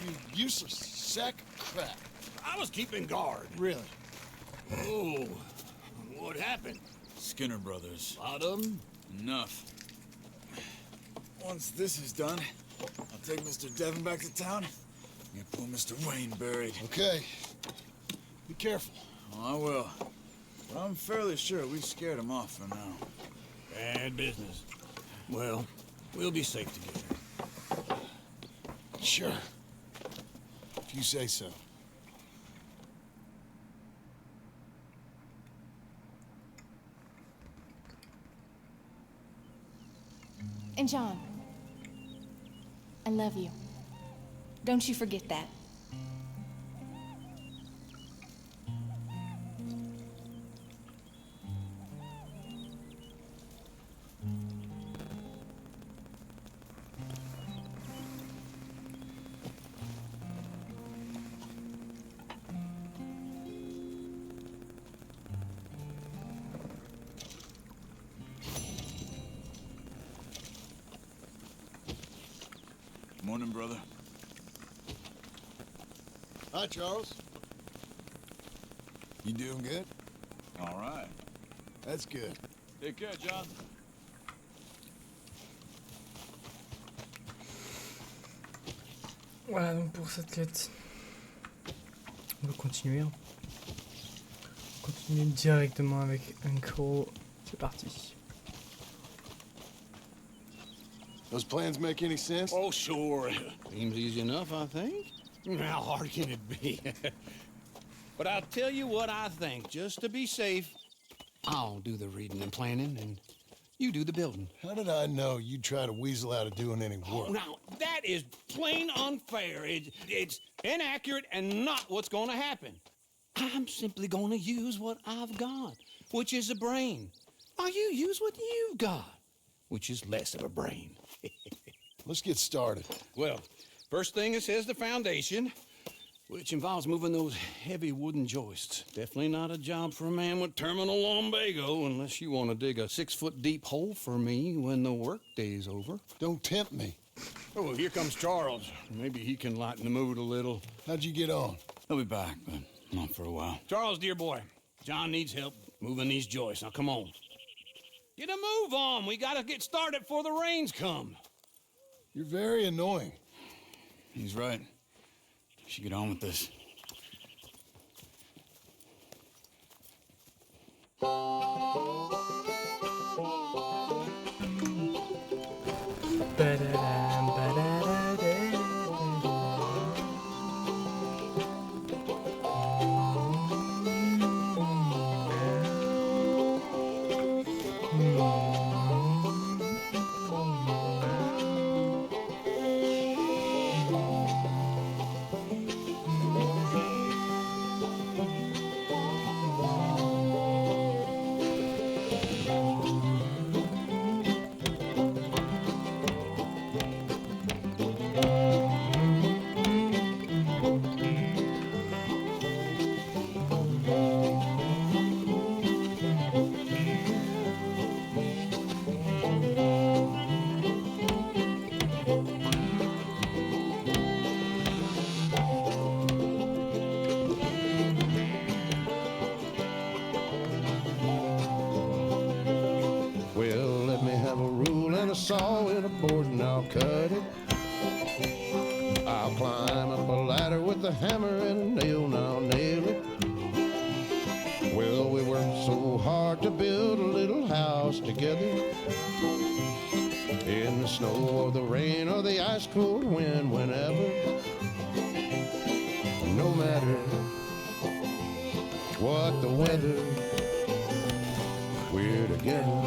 S2: You useless sack of crap.
S3: I was keeping guard.
S2: Really?
S3: Oh, what happened?
S10: Skinner brothers.
S3: Lot of them?
S10: Enough.
S17: Once this is done, I'll take Mr. Devon back to town and get poor Mr. Wayne buried.
S2: Okay. Be careful.
S10: Oh, I will. But I'm fairly sure we scared him off for now.
S3: Bad business. Well, we'll be safe together.
S2: Sure. If you say so.
S5: And John, I love you. Don't you forget that.
S10: Morning, brother.
S2: Hi, Charles. You doing good?
S10: All right.
S2: That's good.
S17: Take care, John.
S12: Voilà donc pour cette quête. On va continuer. Hein. On continue directement avec Uncle. C'est parti.
S2: Those plans make any sense?
S3: Oh, sure. Seems easy enough, I think. How hard can it be? But I'll tell you what I think. Just to be safe, I'll do the reading and planning, and you do the building.
S2: How did I know you'd try to weasel out of doing any work?
S3: Oh, now, that is plain unfair. It's inaccurate and not what's going to happen. I'm simply going to use what I've got, which is a brain. Now, you use what you've got, which is less of a brain.
S2: Let's get started.
S3: Well, first thing it says the foundation, which involves moving those heavy wooden joists. Definitely not a job for a man with terminal lumbago unless you want to dig a 6-foot deep hole for me when the workday's over.
S2: Don't tempt me.
S3: Oh, here comes Charles. Maybe he can lighten the mood a little.
S2: How'd you get on?
S10: He'll be back, but not for a while.
S3: Charles, dear boy, John needs help moving these joists. Now, come on. Get a move on. We gotta get started before the rains come.
S2: You're very annoying.
S10: He's right. Should get on with this.
S12: Ba-da-dam, ba-da-da-da-da-da.
S18: Well, let me have a rule and a saw and a board and I'll cut it. I'll climb up a ladder with a hammer and a nail and I'll nail it. Well, we worked so hard to build a little house together. In the snow or the rain or the ice cold wind, whenever. No matter what the weather, we're together.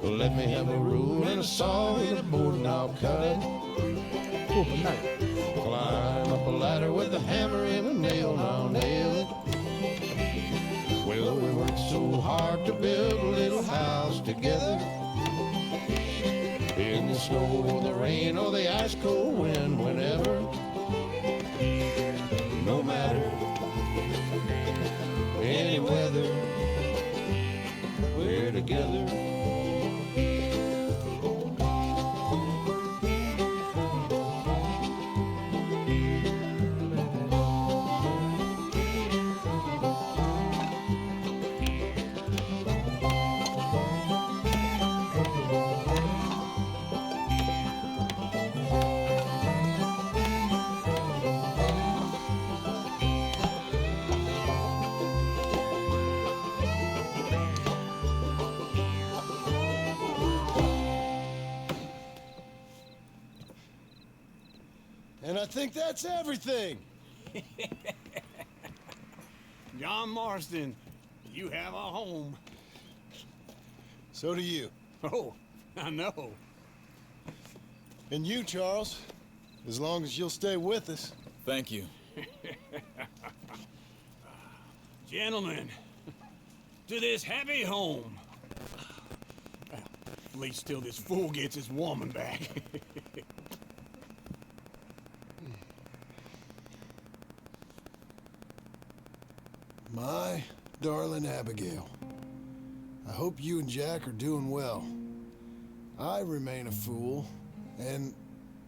S18: Let me have a rule and a saw and a board and I'll cut it. Climb up a ladder with a hammer and a nail and I'll nail it. Well, we worked so hard to build a little house together. In the snow or the rain or the ice cold wind, whenever. No matter any weather, we're together.
S2: And I think that's everything.
S3: John Marston, you have a home.
S2: So do you.
S3: Oh, I know.
S2: And you, Charles, as long as you'll stay with us.
S10: Thank you.
S3: Gentlemen, to this happy home. At least till this fool gets his woman back.
S2: My darling Abigail, I hope you and Jack are doing well. I remain a fool, and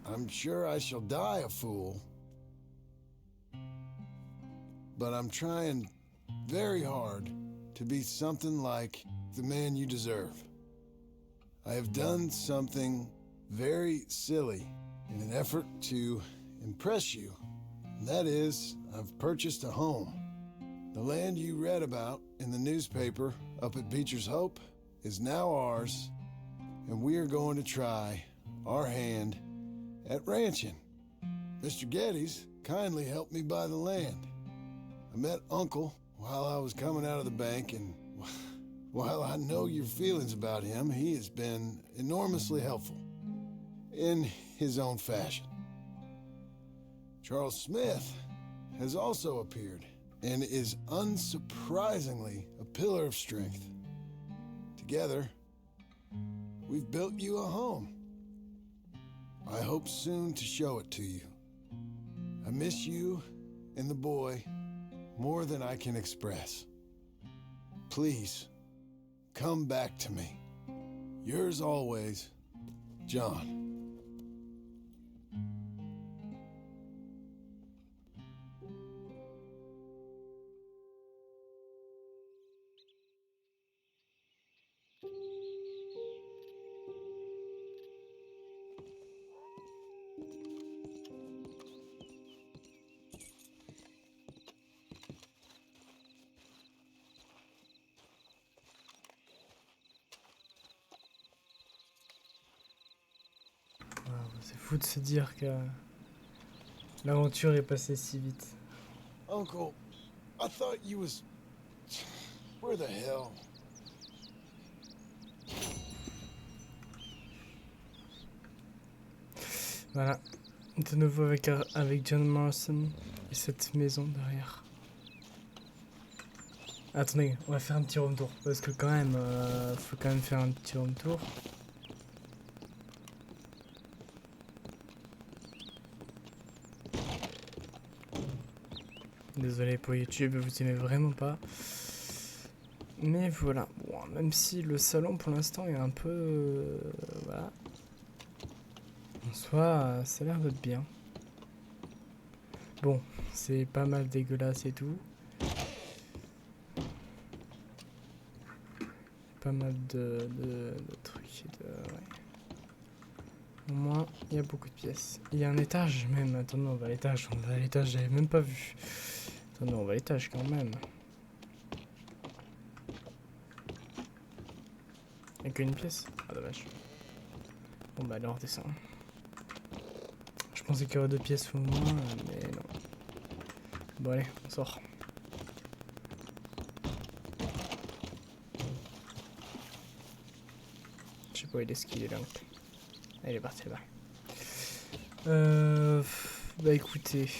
S2: I'm sure I shall die a fool. But I'm trying very hard to be something like the man you deserve. I have done something very silly in an effort to impress you. And that is, I've purchased a home. The land you read about in the newspaper up at Beecher's Hope is now ours, and we are going to try our hand at ranching. Mr. Geddes kindly helped me buy the land. I met Uncle while I was coming out of the bank, and, While I know your feelings about him, he has been enormously helpful. In his own fashion. Charles Smith has also appeared and is unsurprisingly a pillar of strength. Together, we've built you a home. I hope soon to show it to you. I miss you and the boy more than I can express. Please, come back to me. Yours always, John.
S12: C'est fou de se dire que l'aventure est passée si vite.
S2: Uncle, I thought you was... Where the hell?
S12: Voilà, de nouveau avec John Marston et cette maison derrière. Attendez, on va faire un petit room tour parce que quand même, faut quand même faire un petit room tour. Désolé pour YouTube, vous aimez vraiment pas. Mais voilà, bon, même si le salon pour l'instant est un peu... voilà. En soi, ça a l'air d'être bien. Bon, c'est pas mal dégueulasse et tout. Pas mal de trucs et de... ouais. Au moins, il y a beaucoup de pièces. Il y a un étage même. Attendez, on va à l'étage. On va à l'étage, j'avais même pas vu. Attendez, on va à l'étage quand même. Il n'y a qu'une pièce. Ah, dommage. Bon, bah alors on redescend. Je pensais qu'il y aurait 2 pièces au moins, mais non. Bon, allez, on sort. Je sais pas où il est, ce qu'il est là. Allez, il est parti là. Bah écoutez.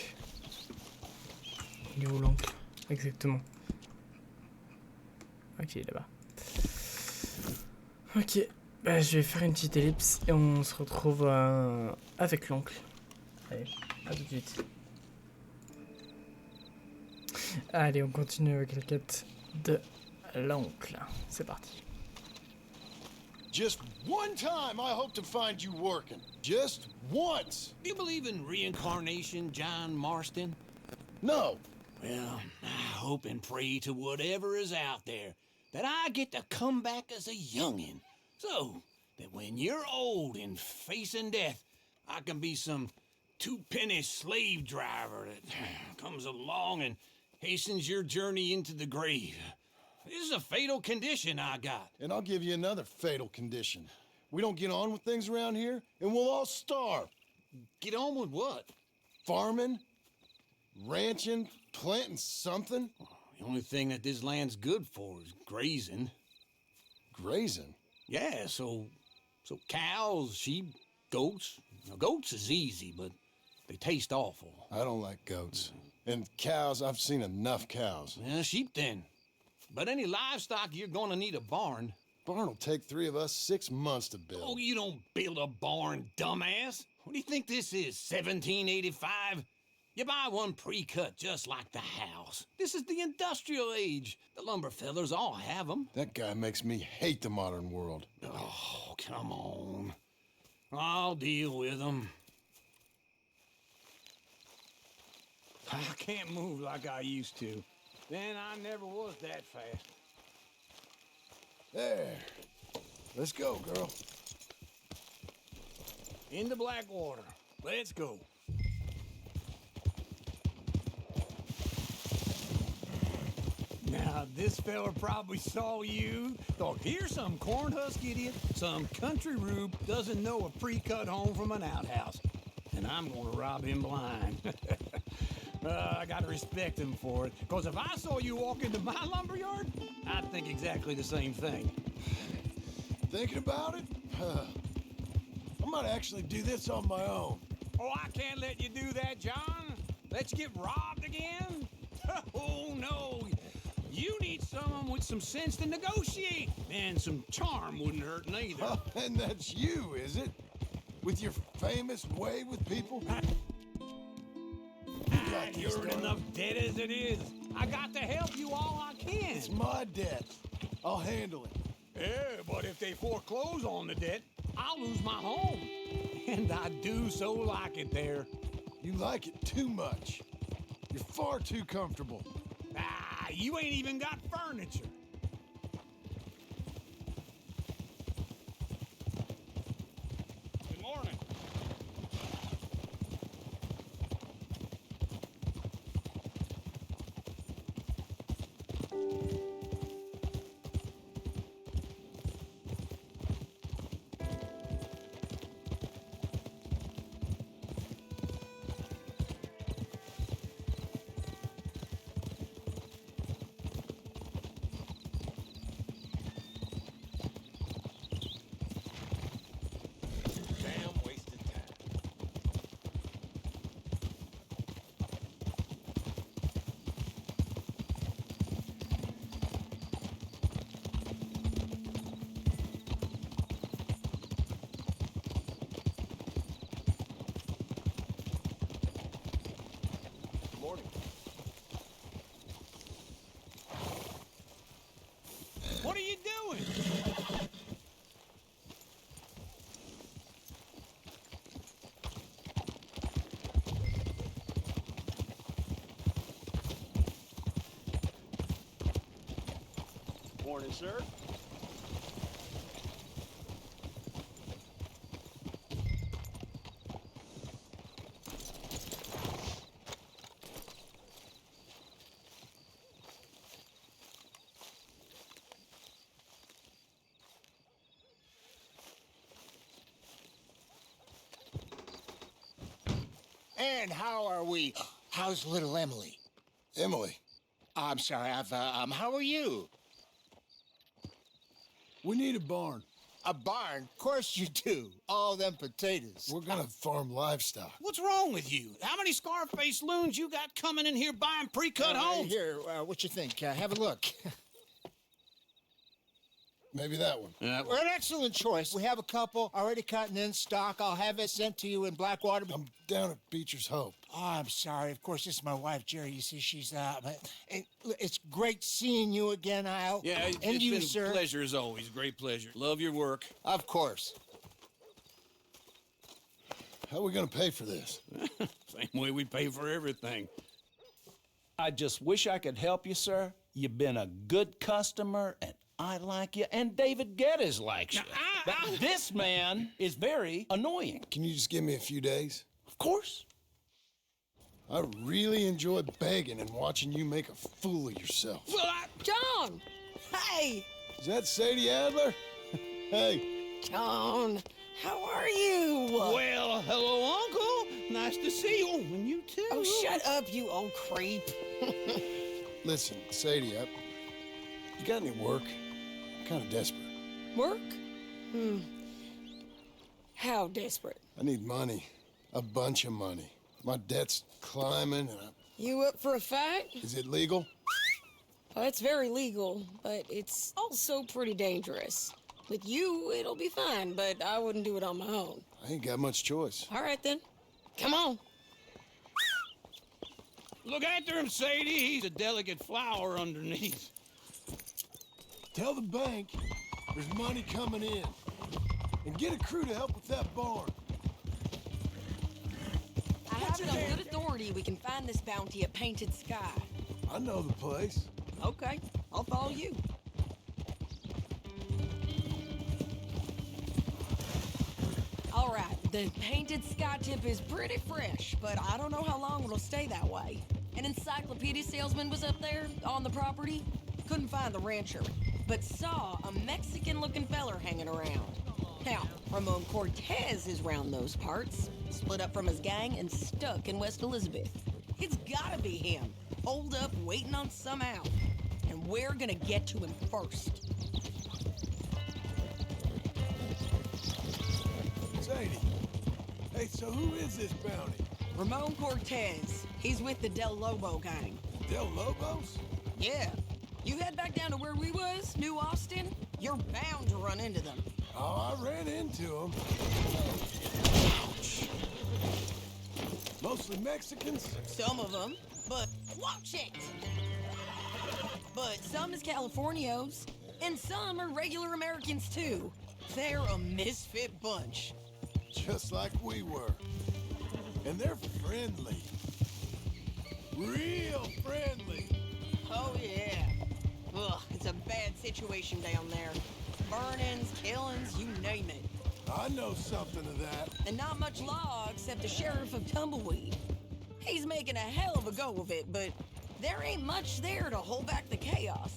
S12: Il est où l'oncle? Exactement. Ok, là-bas. Ok, bah je vais faire une petite ellipse et on se retrouve avec l'oncle. Allez, à tout de suite. Allez, on continue avec la quête de l'oncle. C'est parti.
S2: Just one time I hope to find you working. Just once.
S11: Do you believe in reincarnation, John Marston?
S2: No.
S11: Well, I hope and pray to whatever is out there that I get to come back as a youngin', so that when you're old and facing death, I can be some two-penny slave driver that comes along and hastens your journey into the grave. This is a fatal condition I got.
S2: And I'll give you another fatal condition. We don't get on with things around here, and we'll all starve.
S11: Get on with what?
S2: Farming, ranching, planting something.
S11: The only thing that this land's good for is grazing.
S2: Grazing?
S11: Yeah, so cows, sheep, goats. Now, goats is easy, but they taste awful.
S2: I don't like goats. And cows, I've seen enough cows.
S11: Yeah, sheep then. But any livestock, you're gonna need a barn.
S2: Barn will take 3 of us 6 months to build.
S11: Oh, you don't build a barn, dumbass. What do you think this is, 1785? You buy one pre-cut just like the house. This is the industrial age. The lumber fellers all have them.
S2: That guy makes me hate the modern world.
S11: Oh, come on. I'll deal with them. I can't move like I used to. Then I never was that fast.
S2: There. Let's go, girl.
S11: Into Blackwater. Let's go. Now, this fella probably saw you, thought, here's some cornhusk idiot, some country rube doesn't know a pre-cut home from an outhouse, and I'm gonna rob him blind.
S3: I gotta respect him for it, because if I saw you walk into my lumberyard, I'd think exactly the same thing.
S2: Thinking about it? I might actually do this on my own.
S3: Oh, I can't let you do that, John. Let you get robbed again? Oh, no. You need someone with some sense to negotiate. And some charm wouldn't hurt neither.
S2: Oh, and that's you, is it? With your famous way with people?
S3: You're in enough debt as it is. I got to help you all I can.
S2: It's my debt. I'll handle it.
S3: Yeah, but if they foreclose on the debt, I'll lose my home. And I do so like it there.
S2: You like it too much. You're far too comfortable.
S3: Ah, you ain't even got furniture. Good morning. What are you doing?
S7: Morning, sir.
S11: And how are we? How's little Emily?
S2: Emily?
S11: I'm sorry, how are you?
S2: We need a barn.
S11: A barn? Of course you do. All them potatoes.
S2: We're gonna farm livestock.
S3: What's wrong with you? How many Scarface loons you got coming in here buying pre-cut homes?
S11: Here, what you think? Have a look.
S2: Maybe that one.
S11: We're an excellent choice. We have a couple already cut and in stock. I'll have it sent to you in Blackwater.
S2: I'm down at Beecher's Hope.
S11: Oh, I'm sorry. Of course, this is my wife, Jerry. You see, she's it's great seeing you again, Al.
S3: Yeah,
S11: and
S3: it's
S11: you,
S3: been
S11: sir.
S3: a pleasure as always. Great pleasure. Love your work.
S11: Of course.
S2: How are we gonna pay for this?
S3: Same way we pay for everything.
S19: I just wish I could help you, sir. You've been a good customer, and I like you, and David Geddes likes you. But this man is very annoying.
S2: Can you just give me a few days?
S19: Of course.
S2: I really enjoy begging and watching you make a fool of yourself.
S15: Well, John! Hey!
S2: Is that Sadie Adler? Hey.
S15: John, how are you?
S3: Well, hello, Uncle. Nice to see you. And you too.
S15: Oh, shut up, you old creep.
S2: Listen, Sadie, you got any work? I'm kind of desperate.
S15: Work? How desperate?
S2: I need money. A bunch of money. My debt's climbing and
S15: You up for a fight?
S2: Is it legal?
S15: Well, it's very legal, but it's also pretty dangerous. With you, it'll be fine, but I wouldn't do it on my own.
S2: I ain't got much choice.
S15: All right, then. Come on.
S3: Look after him, Sadie. He's a delicate flower underneath.
S2: Tell the bank there's money coming in. And get a crew to help with that barn.
S15: I have it on good authority we can find this bounty at Painted Sky.
S2: I know the place.
S15: Okay, I'll follow you. All right, the Painted Sky tip is pretty fresh, but I don't know how long it'll stay that way. An encyclopedia salesman was up there on the property. Couldn't find the rancher, but saw a Mexican-looking feller hanging around. Now, Ramon Cortez is round those parts, split up from his gang and stuck in West Elizabeth. It's gotta be him. Holed up, waiting on some out. And we're gonna get to him first.
S2: Sadie. Hey, so who is this bounty?
S15: Ramon Cortez. He's with the Del Lobo gang.
S2: Del Lobos?
S15: Yeah. You head back down to where we was, New Austin, you're bound to run into them.
S2: Oh, I ran into them. Ouch. Mostly Mexicans?
S15: Some of them, but watch it! But some is Californios, and some are regular Americans too. They're a misfit bunch.
S2: Just like we were. And they're friendly. Real friendly.
S15: Oh, yeah. Ugh, it's a bad situation down there. Burnings, killings, you name it.
S2: I know something of that.
S15: And not much law except the sheriff of Tumbleweed. He's making a hell of a go of it, but there ain't much there to hold back the chaos.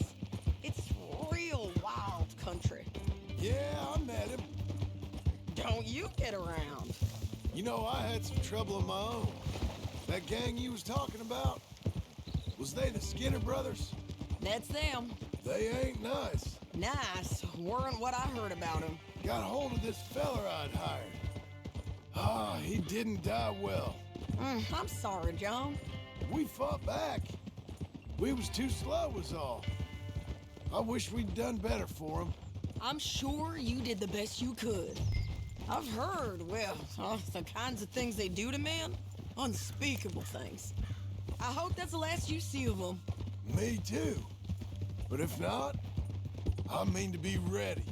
S15: It's real wild country.
S2: Yeah, I met him.
S15: Don't you get around.
S2: You know, I had some trouble of my own. That gang you was talking about, was they the Skinner brothers?
S15: That's them.
S2: They ain't nice.
S15: Nice weren't what I heard about them.
S2: Got hold of this feller I'd hired. Ah, he didn't die well.
S15: I'm sorry, John.
S2: We fought back. We was too slow was all. I wish we'd done better for him.
S15: I'm sure you did the best you could. I've heard, well, the kinds of things they do to men. Unspeakable things. I hope that's the last you see of them.
S2: Me too. But if not, I mean to be ready.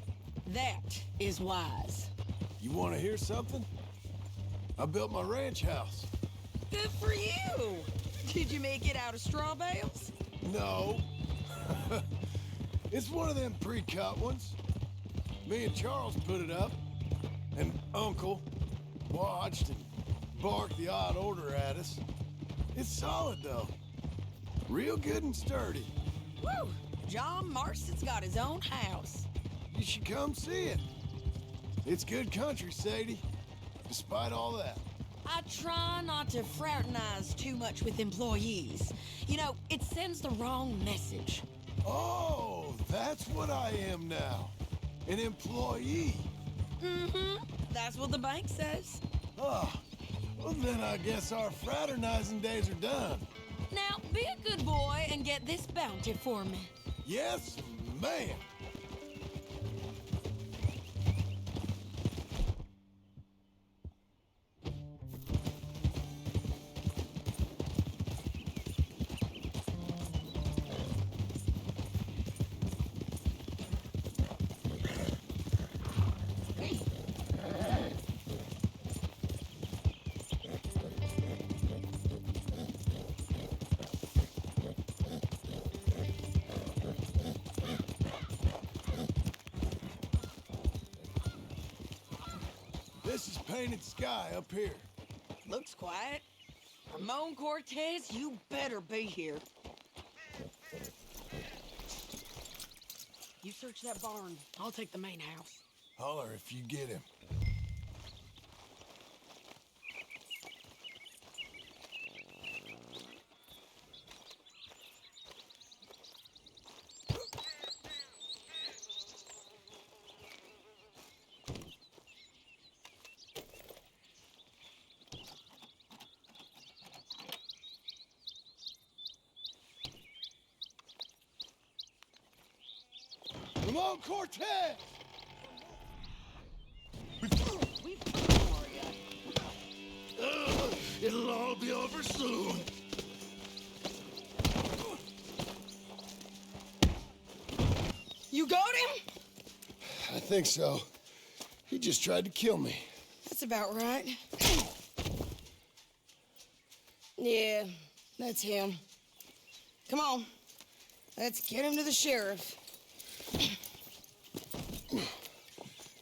S15: That is wise.
S2: You want to hear something? I built my ranch house.
S15: Good for you. Did you make it out of straw bales?
S2: No. It's one of them pre-cut ones. Me and Charles put it up, and Uncle watched and barked the odd order at us. It's solid, though. Real good and sturdy.
S15: Woo! John Marston's got his own house.
S2: You should come see it. It's good country, Sadie, despite all that.
S15: I try not to fraternize too much with employees. You know, it sends the wrong message.
S2: Oh, that's what I am now. An employee.
S15: Mm-hmm. That's what the bank says.
S2: Oh, well then I guess our fraternizing days are done.
S15: Now, be a good boy and get this bounty for me.
S2: Yes, ma'am. This is painted sky up here.
S15: Looks quiet. Ramon Cortez, you better be here. You search that barn. I'll take the main house.
S2: Holler if you get him. Ramon Cortez! It'll all be over soon.
S15: You got him?
S2: I think so. He just tried to kill me.
S15: That's about right. Yeah, that's him. Come on. Let's get him to the sheriff.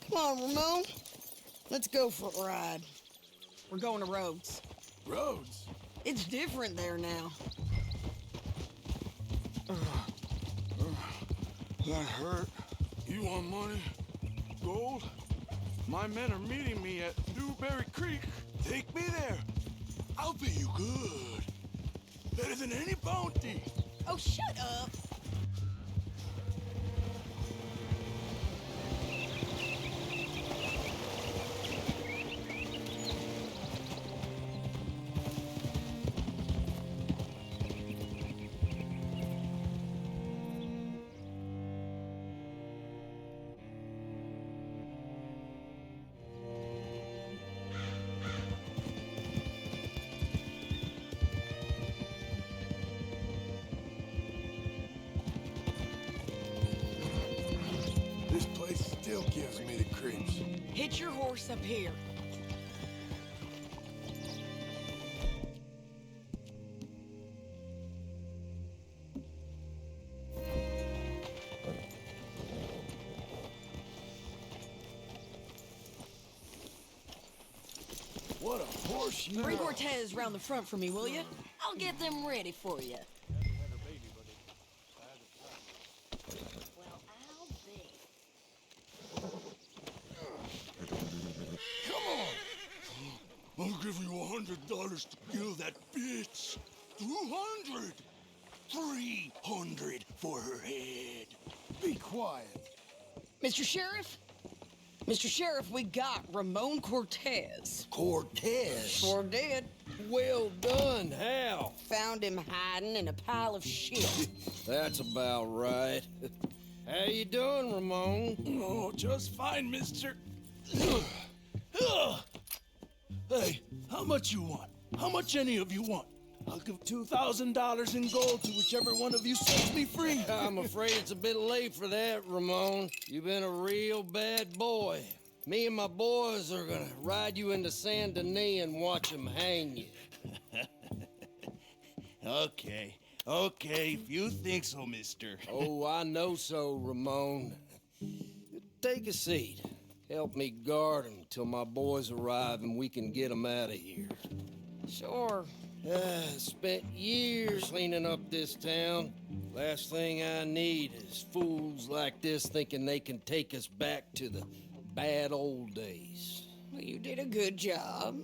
S15: Come on, Ramon. Let's go for a ride. We're going to Rhodes.
S2: Rhodes?
S15: It's different there now.
S17: That hurt. You want money? Gold? My men are meeting me at Newberry Creek. Take me there. I'll pay you good. Better than any bounty.
S15: Oh, shut up.
S2: This place still gives me the creeps.
S15: Hit your horse up here.
S2: What a horse you
S15: Bring
S2: are.
S15: Cortez round the front for me, will you? I'll get them ready for you.
S17: I'll give you $100 to kill that bitch. 200. 300 for her head.
S2: Be quiet.
S15: Mr. Sheriff? Mr. Sheriff, we got Ramon Cortez.
S2: Cortez?
S15: Sure did.
S20: Well done. How?
S15: Found him hiding in a pile of shit.
S20: That's about right. How you doing, Ramon?
S17: Oh, just fine, mister. Hey, how much you want? How much any of you want? I'll give $2,000 in gold to whichever one of you sets me free.
S20: I'm afraid it's a bit late for that, Ramon. You've been a real bad boy. Me and my boys are gonna ride you into Saint Denis and watch them hang you.
S17: Okay, if you think so, mister.
S20: Oh, I know so, Ramon. Take a seat. Help me guard them till my boys arrive and we can get them out of here.
S15: Sure.
S20: Spent years cleaning up this town. Last thing I need is fools like this thinking they can take us back to the bad old days.
S15: Well, you did a good job.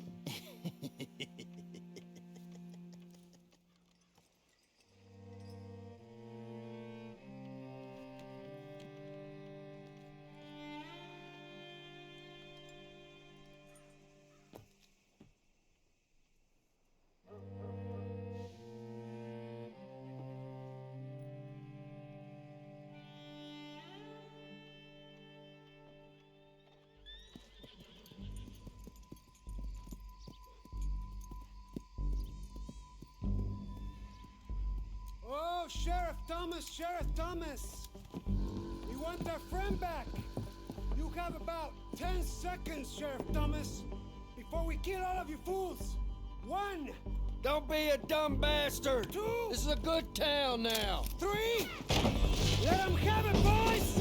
S21: Oh, Sheriff Thomas! We want our friend back! You have about 10 seconds, Sheriff Thomas, before we kill all of you fools! 1!
S20: Don't be a dumb bastard!
S21: 2!
S20: This is a good town now!
S21: 3! Let them have it, boys!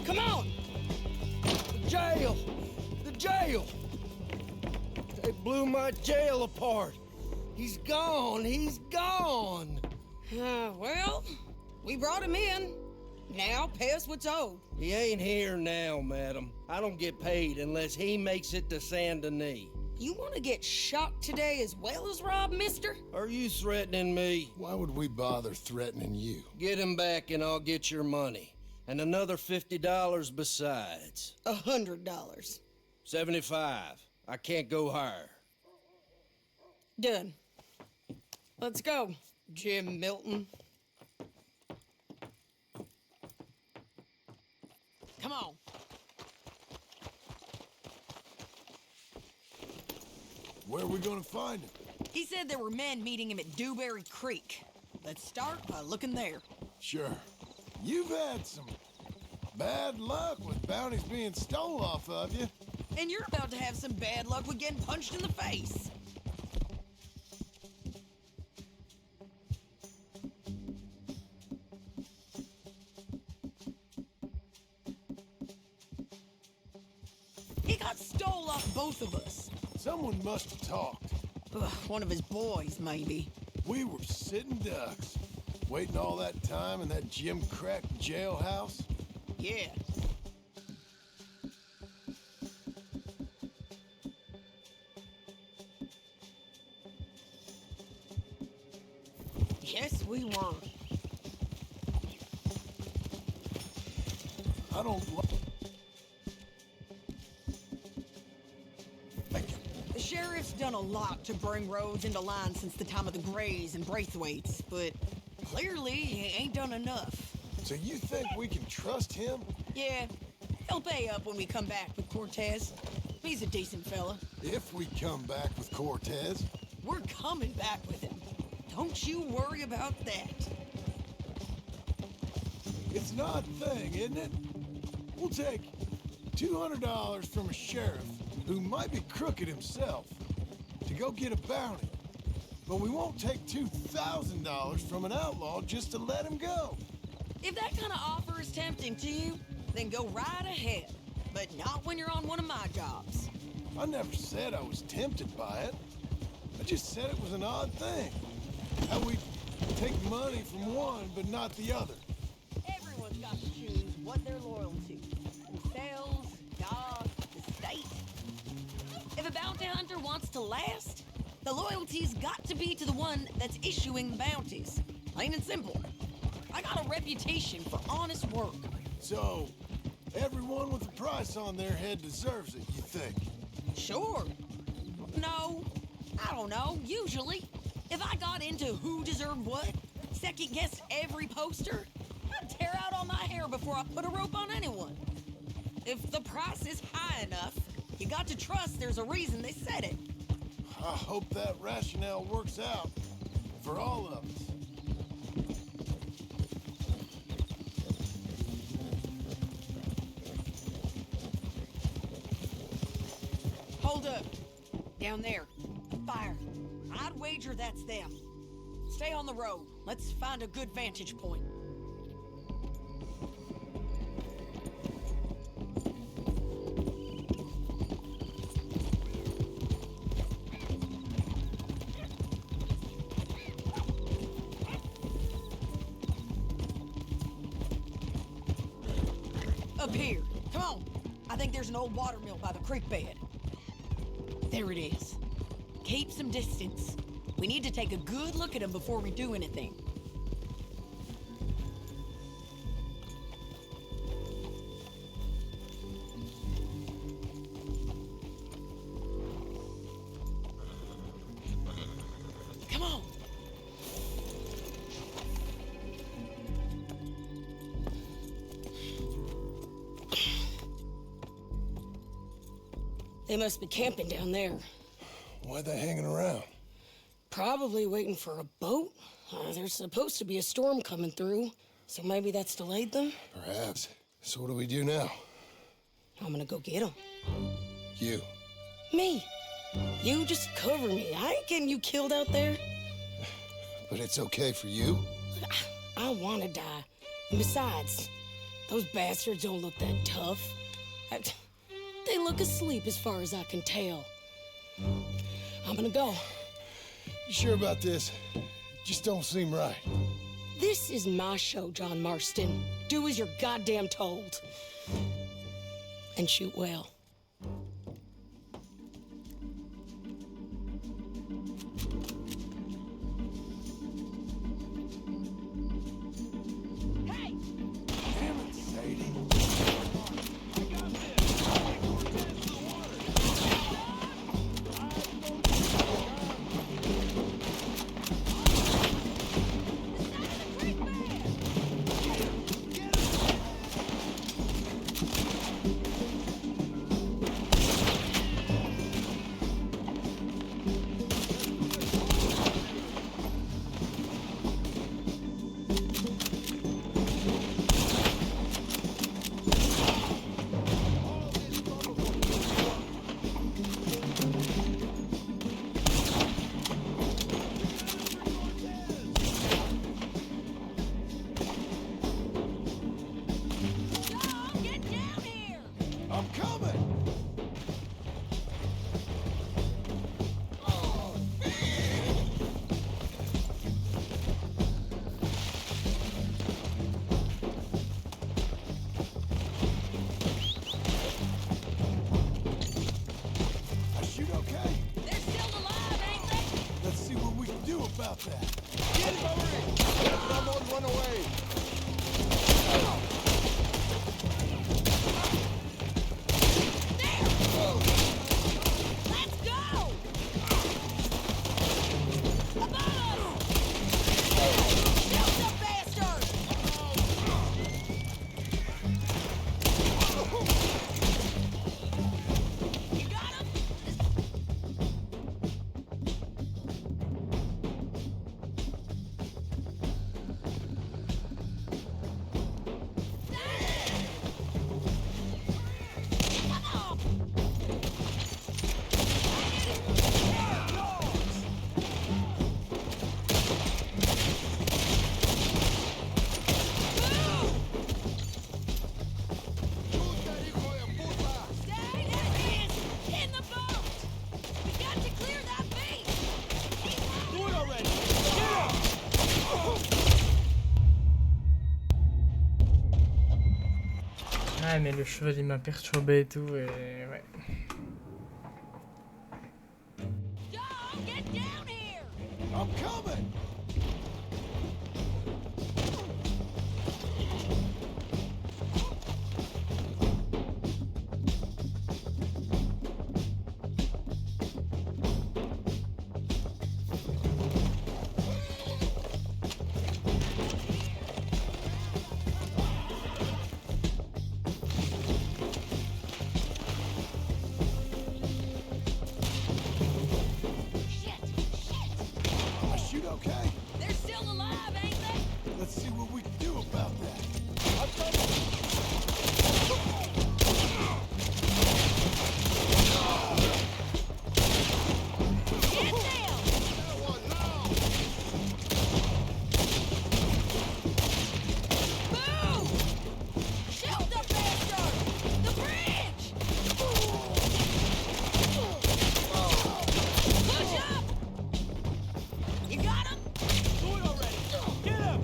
S20: Come on! The jail! They blew my jail apart. He's gone!
S15: Well, we brought him in. Now pay us what's owed.
S20: He ain't here now, madam. I don't get paid unless he makes it to Saint Denis.
S15: You want to get shot today as well as Rob, mister?
S20: Are you threatening me?
S2: Why would we bother threatening you?
S20: Get him back and I'll get your money. And another $50 besides.
S15: $100.
S20: 75. I can't go higher.
S15: Done. Let's go, Jim Milton. Come on.
S2: Where are we gonna find him?
S15: He said there were men meeting him at Dewberry Creek. Let's start by looking there.
S2: Sure. You've had some bad luck with bounties being stole off of you.
S15: And you're about to have some bad luck with getting punched in the face. He got stole off both of us.
S2: Someone must have talked.
S15: Ugh, one of his boys, maybe.
S2: We were sitting ducks, waiting all that time in that Jim Crack jailhouse.
S15: Yeah. Yes, we were.
S2: I don't...
S15: The sheriff's done a lot to bring roads into line since the time of the Grays and Braithwaites, but clearly he ain't done enough.
S2: So you think we can trust him?
S15: Yeah, he'll pay up when we come back with Cortez. He's a decent fella.
S2: If we come back with Cortez.
S15: We're coming back with him. Don't you worry about that.
S2: It's an odd thing, isn't it? We'll take $200 from a sheriff who might be crooked himself to go get a bounty. But we won't take $2,000 from an outlaw just to let him go.
S15: If that kind of offer is tempting to you, then go right ahead. But not when you're on one of my jobs.
S2: I never said I was tempted by it. I just said it was an odd thing. How we take money from one but not the other.
S15: Everyone's got to choose what they're loyal to. Themselves, God, the state. If a bounty hunter wants to last, the loyalty's got to be to the one that's issuing the bounties. Plain and simple. I got a reputation for honest work.
S2: So, everyone with a price on their head deserves it, you think?
S15: Sure. No, I don't know, usually. If I got into who deserved what, second-guessed every poster, I'd tear out all my hair before I put a rope on anyone. If the price is high enough, you got to trust there's a reason they said it.
S2: I hope that rationale works out for all of us.
S15: Hold up. Down there. A fire. I'd wager that's them. Stay on the road. Let's find a good vantage point. Up here. Come on. I think there's an old water mill by the creek bed. There it is. Keep some distance. We need to take a good look at him before we do anything. Come on. They must be camping down there.
S2: Why are they hanging around?
S15: Probably waiting for a boat. There's supposed to be a storm coming through, so maybe that's delayed them?
S2: Perhaps. So what do we do now?
S15: I'm gonna go get them.
S2: You.
S15: Me. You just cover me. I ain't getting you killed out there.
S2: But it's okay for you?
S15: I wanna die. And besides, those bastards don't look that tough. They look asleep as far as I can tell. I'm gonna go.
S2: You sure about this? Just don't seem right.
S15: This is my show, John Marston. Do as you're goddamn told. And shoot well.
S12: Ah, mais le cheval il m'a perturbé et tout, et ouais.
S2: I'm coming! Okay?
S15: They're still alive, ain't they?
S2: Let's see what we can do about that.
S15: Get down! Move! Shoot the bastard! The bridge! Push up! You got him?
S17: Do it already! Get him!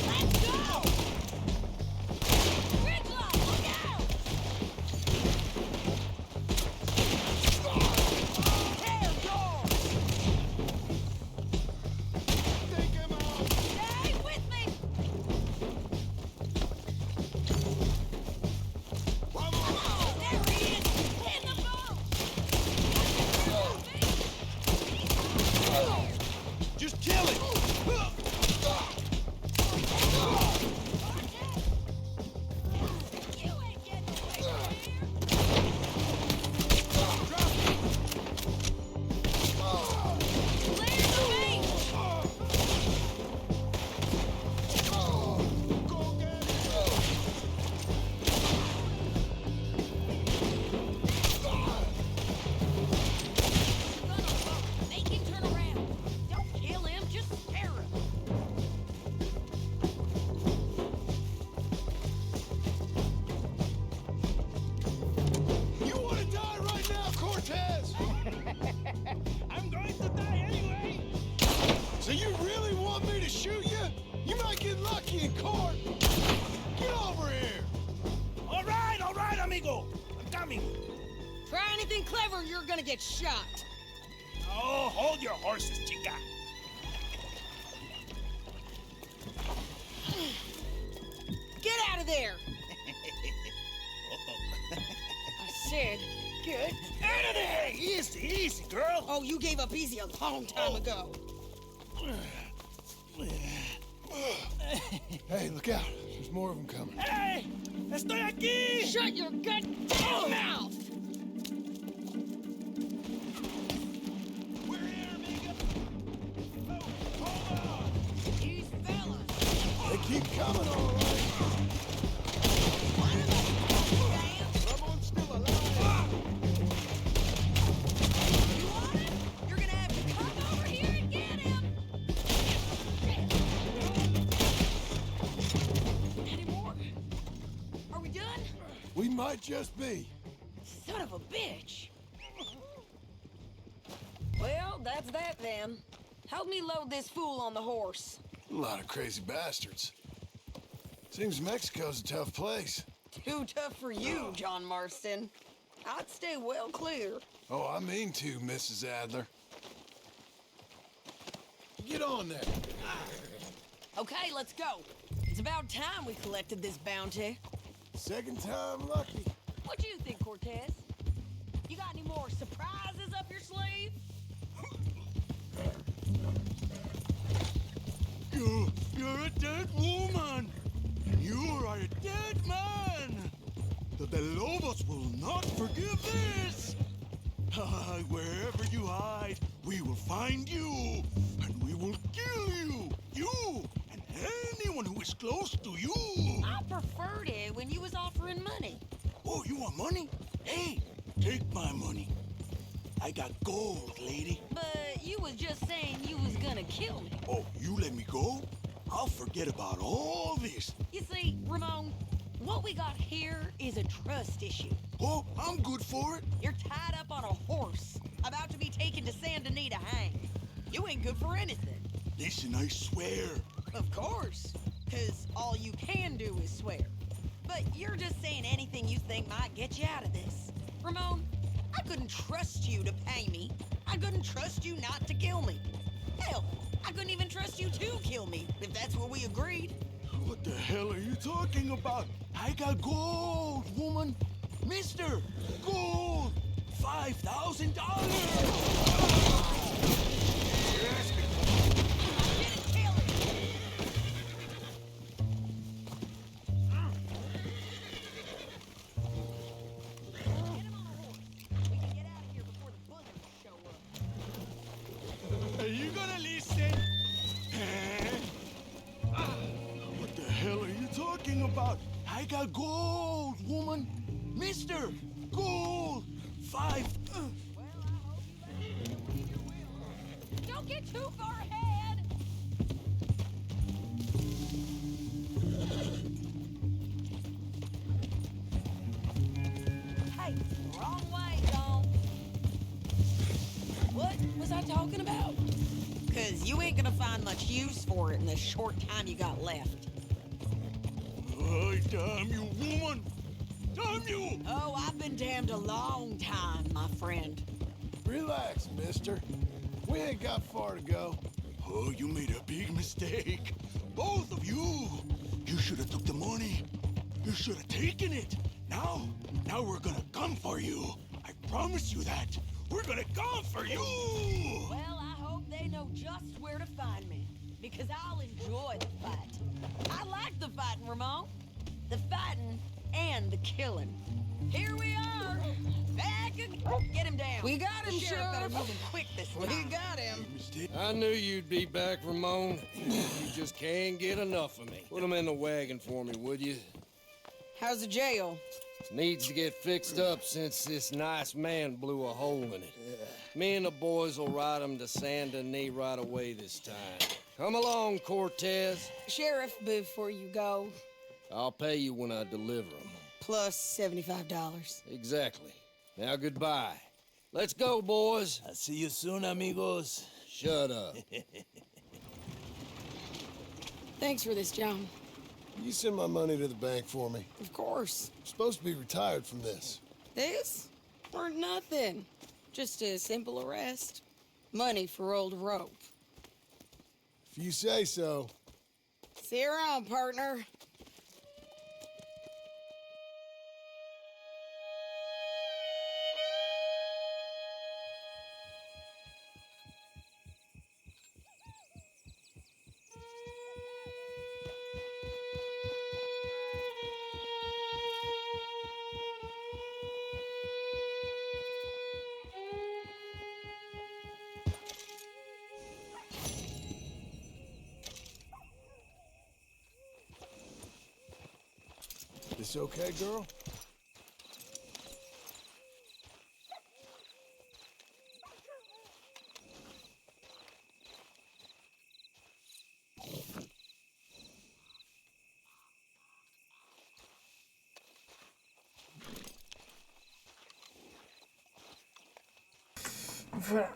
S15: Let's go! Bridge lock, look out! Hell, doors!
S2: Take him out!
S15: Stay with me! Oh, there he is! In the boat!
S2: Just kill it!
S15: You ain't getting away from here! Clear the beach! Make him turn around. Don't kill him, just spare him.
S2: You want to die right now, Cortez?
S17: I'm going to die anyway!
S2: So you really want me to shoot you? You might get lucky in court. Get over here.
S17: All right, amigo. I'm coming.
S15: Try anything clever, you're gonna get shot.
S17: Oh, hold your horses, chica.
S15: Get out of there! I said, get out of there!
S17: Easy, easy, girl.
S15: Oh, you gave up easy a long time ago.
S2: Hey, look out. There's more of them coming.
S17: Hey, estoy aquí.
S15: Shut your goddamn mouth!
S17: We're here, amigo. Oh, hold on.
S15: These fellas!
S2: They keep coming, all right. Someone's still alive.
S15: You want him? You're gonna have to come over here and get him! Any more? Are we done?
S2: We might just be.
S15: Son of a bitch! Well, that's that then. Help me load this fool on the horse.
S2: A lot of crazy bastards. Seems Mexico's a tough place.
S15: Too tough for you, John Marston. I'd stay well clear.
S2: Oh, I mean to, Mrs. Adler. Get on there.
S15: Okay, let's go. It's about time we collected this bounty.
S2: Second time lucky.
S15: What do you think, Cortez? You got any more surprises up your sleeve?
S17: You're a dead woman. You are a dead man. The Lobos will not forgive this. Wherever you hide, we will find you, and we will kill you. You and anyone who is close to you.
S15: I preferred it when you was offering money.
S17: Oh, you want money? Hey, take my money. I got gold, lady.
S15: But you was just saying you was gonna kill me.
S17: Oh, you let me go? I'll forget about all this.
S15: You see, Ramon, what we got here is a trust issue.
S17: Oh, I'm good for it.
S15: You're tied up on a horse, about to be taken to Santa Anita hang. You ain't good for anything.
S17: Listen, I swear,
S15: Of course, because all you can do is swear. But you're just saying anything you think might get you out of this. Ramon, I couldn't trust you to pay me. I couldn't trust you not to kill me. Hell, I couldn't even trust you to kill me, if that's what we agreed.
S2: What the hell are you talking about? I got gold, woman. Mister, gold. $5,000.
S17: Are you gonna listen?
S2: What the hell are you talking about? I got gold, woman. Mister, gold.
S15: Don't get too far ahead. Hey, wrong way, Dom. What was I talking about? Because you ain't gonna find much use for it in the short time you got left.
S2: Oh, damn you, woman. Damn you!
S15: Oh, I've been damned a long time, my friend.
S2: Relax, mister. We ain't got far to go. Oh, you made a big mistake. Both of you. You should have took the money. You should have taken it. Now we're gonna come for you. I promise you that. We're gonna come for you.
S15: Well, I hope they know just where to find me, because I'll enjoy the fight. I like the fighting, Ramon. The fighting and the killing. Here we are. Back again. Get him down.
S20: We got him,
S15: The sheriff. Better
S20: Sheriff.
S15: move him quick this time.
S20: We got him. I knew you'd be back, Ramon. You just can't get enough of me. Put him in the wagon for me, would you?
S15: How's the jail?
S20: Needs to get fixed up since this nice man blew a hole in it. Me and the boys will ride him to Saint Denis right away this time. Come along, Cortez.
S15: Sheriff, before you go,
S20: I'll pay you when I deliver him.
S15: plus $75.
S20: Exactly. Now goodbye. Let's go, boys.
S13: I'll see you soon, amigos.
S20: Shut up.
S15: Thanks for this, John.
S2: You send my money to the bank for me.
S15: Of course.
S2: I'm supposed to be retired from this.
S15: This? Or nothing. Just a simple arrest. Money for old rope.
S2: If you say so.
S15: See you around, partner.
S2: This okay, girl?
S12: Voilà,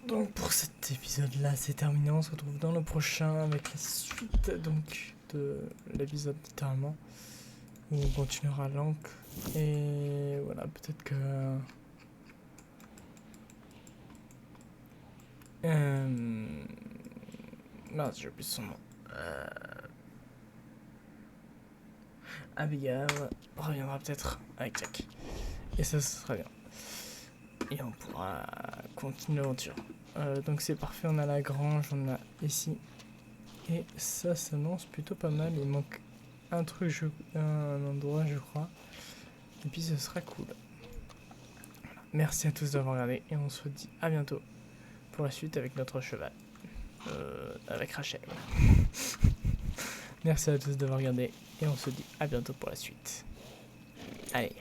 S12: donc pour cet épisode-là, c'est terminé. On se retrouve dans le prochain avec la suite donc de l'épisode littéralement, où on continuera l'encre. Et voilà, peut-être que mince, j'ai oublié son nom. Abigail reviendra peut-être avec Jack. Et ça, ce sera bien. Et on pourra continuer l'aventure. Donc c'est parfait, on a la grange, on a ici. Et ça s'annonce plutôt pas mal. Il manque un truc, un endroit je crois. Et puis ce sera cool. Voilà. Merci à tous d'avoir regardé et on se dit à bientôt pour la suite avec notre cheval. Avec Rachel. Merci à tous d'avoir regardé et on se dit à bientôt pour la suite. Allez.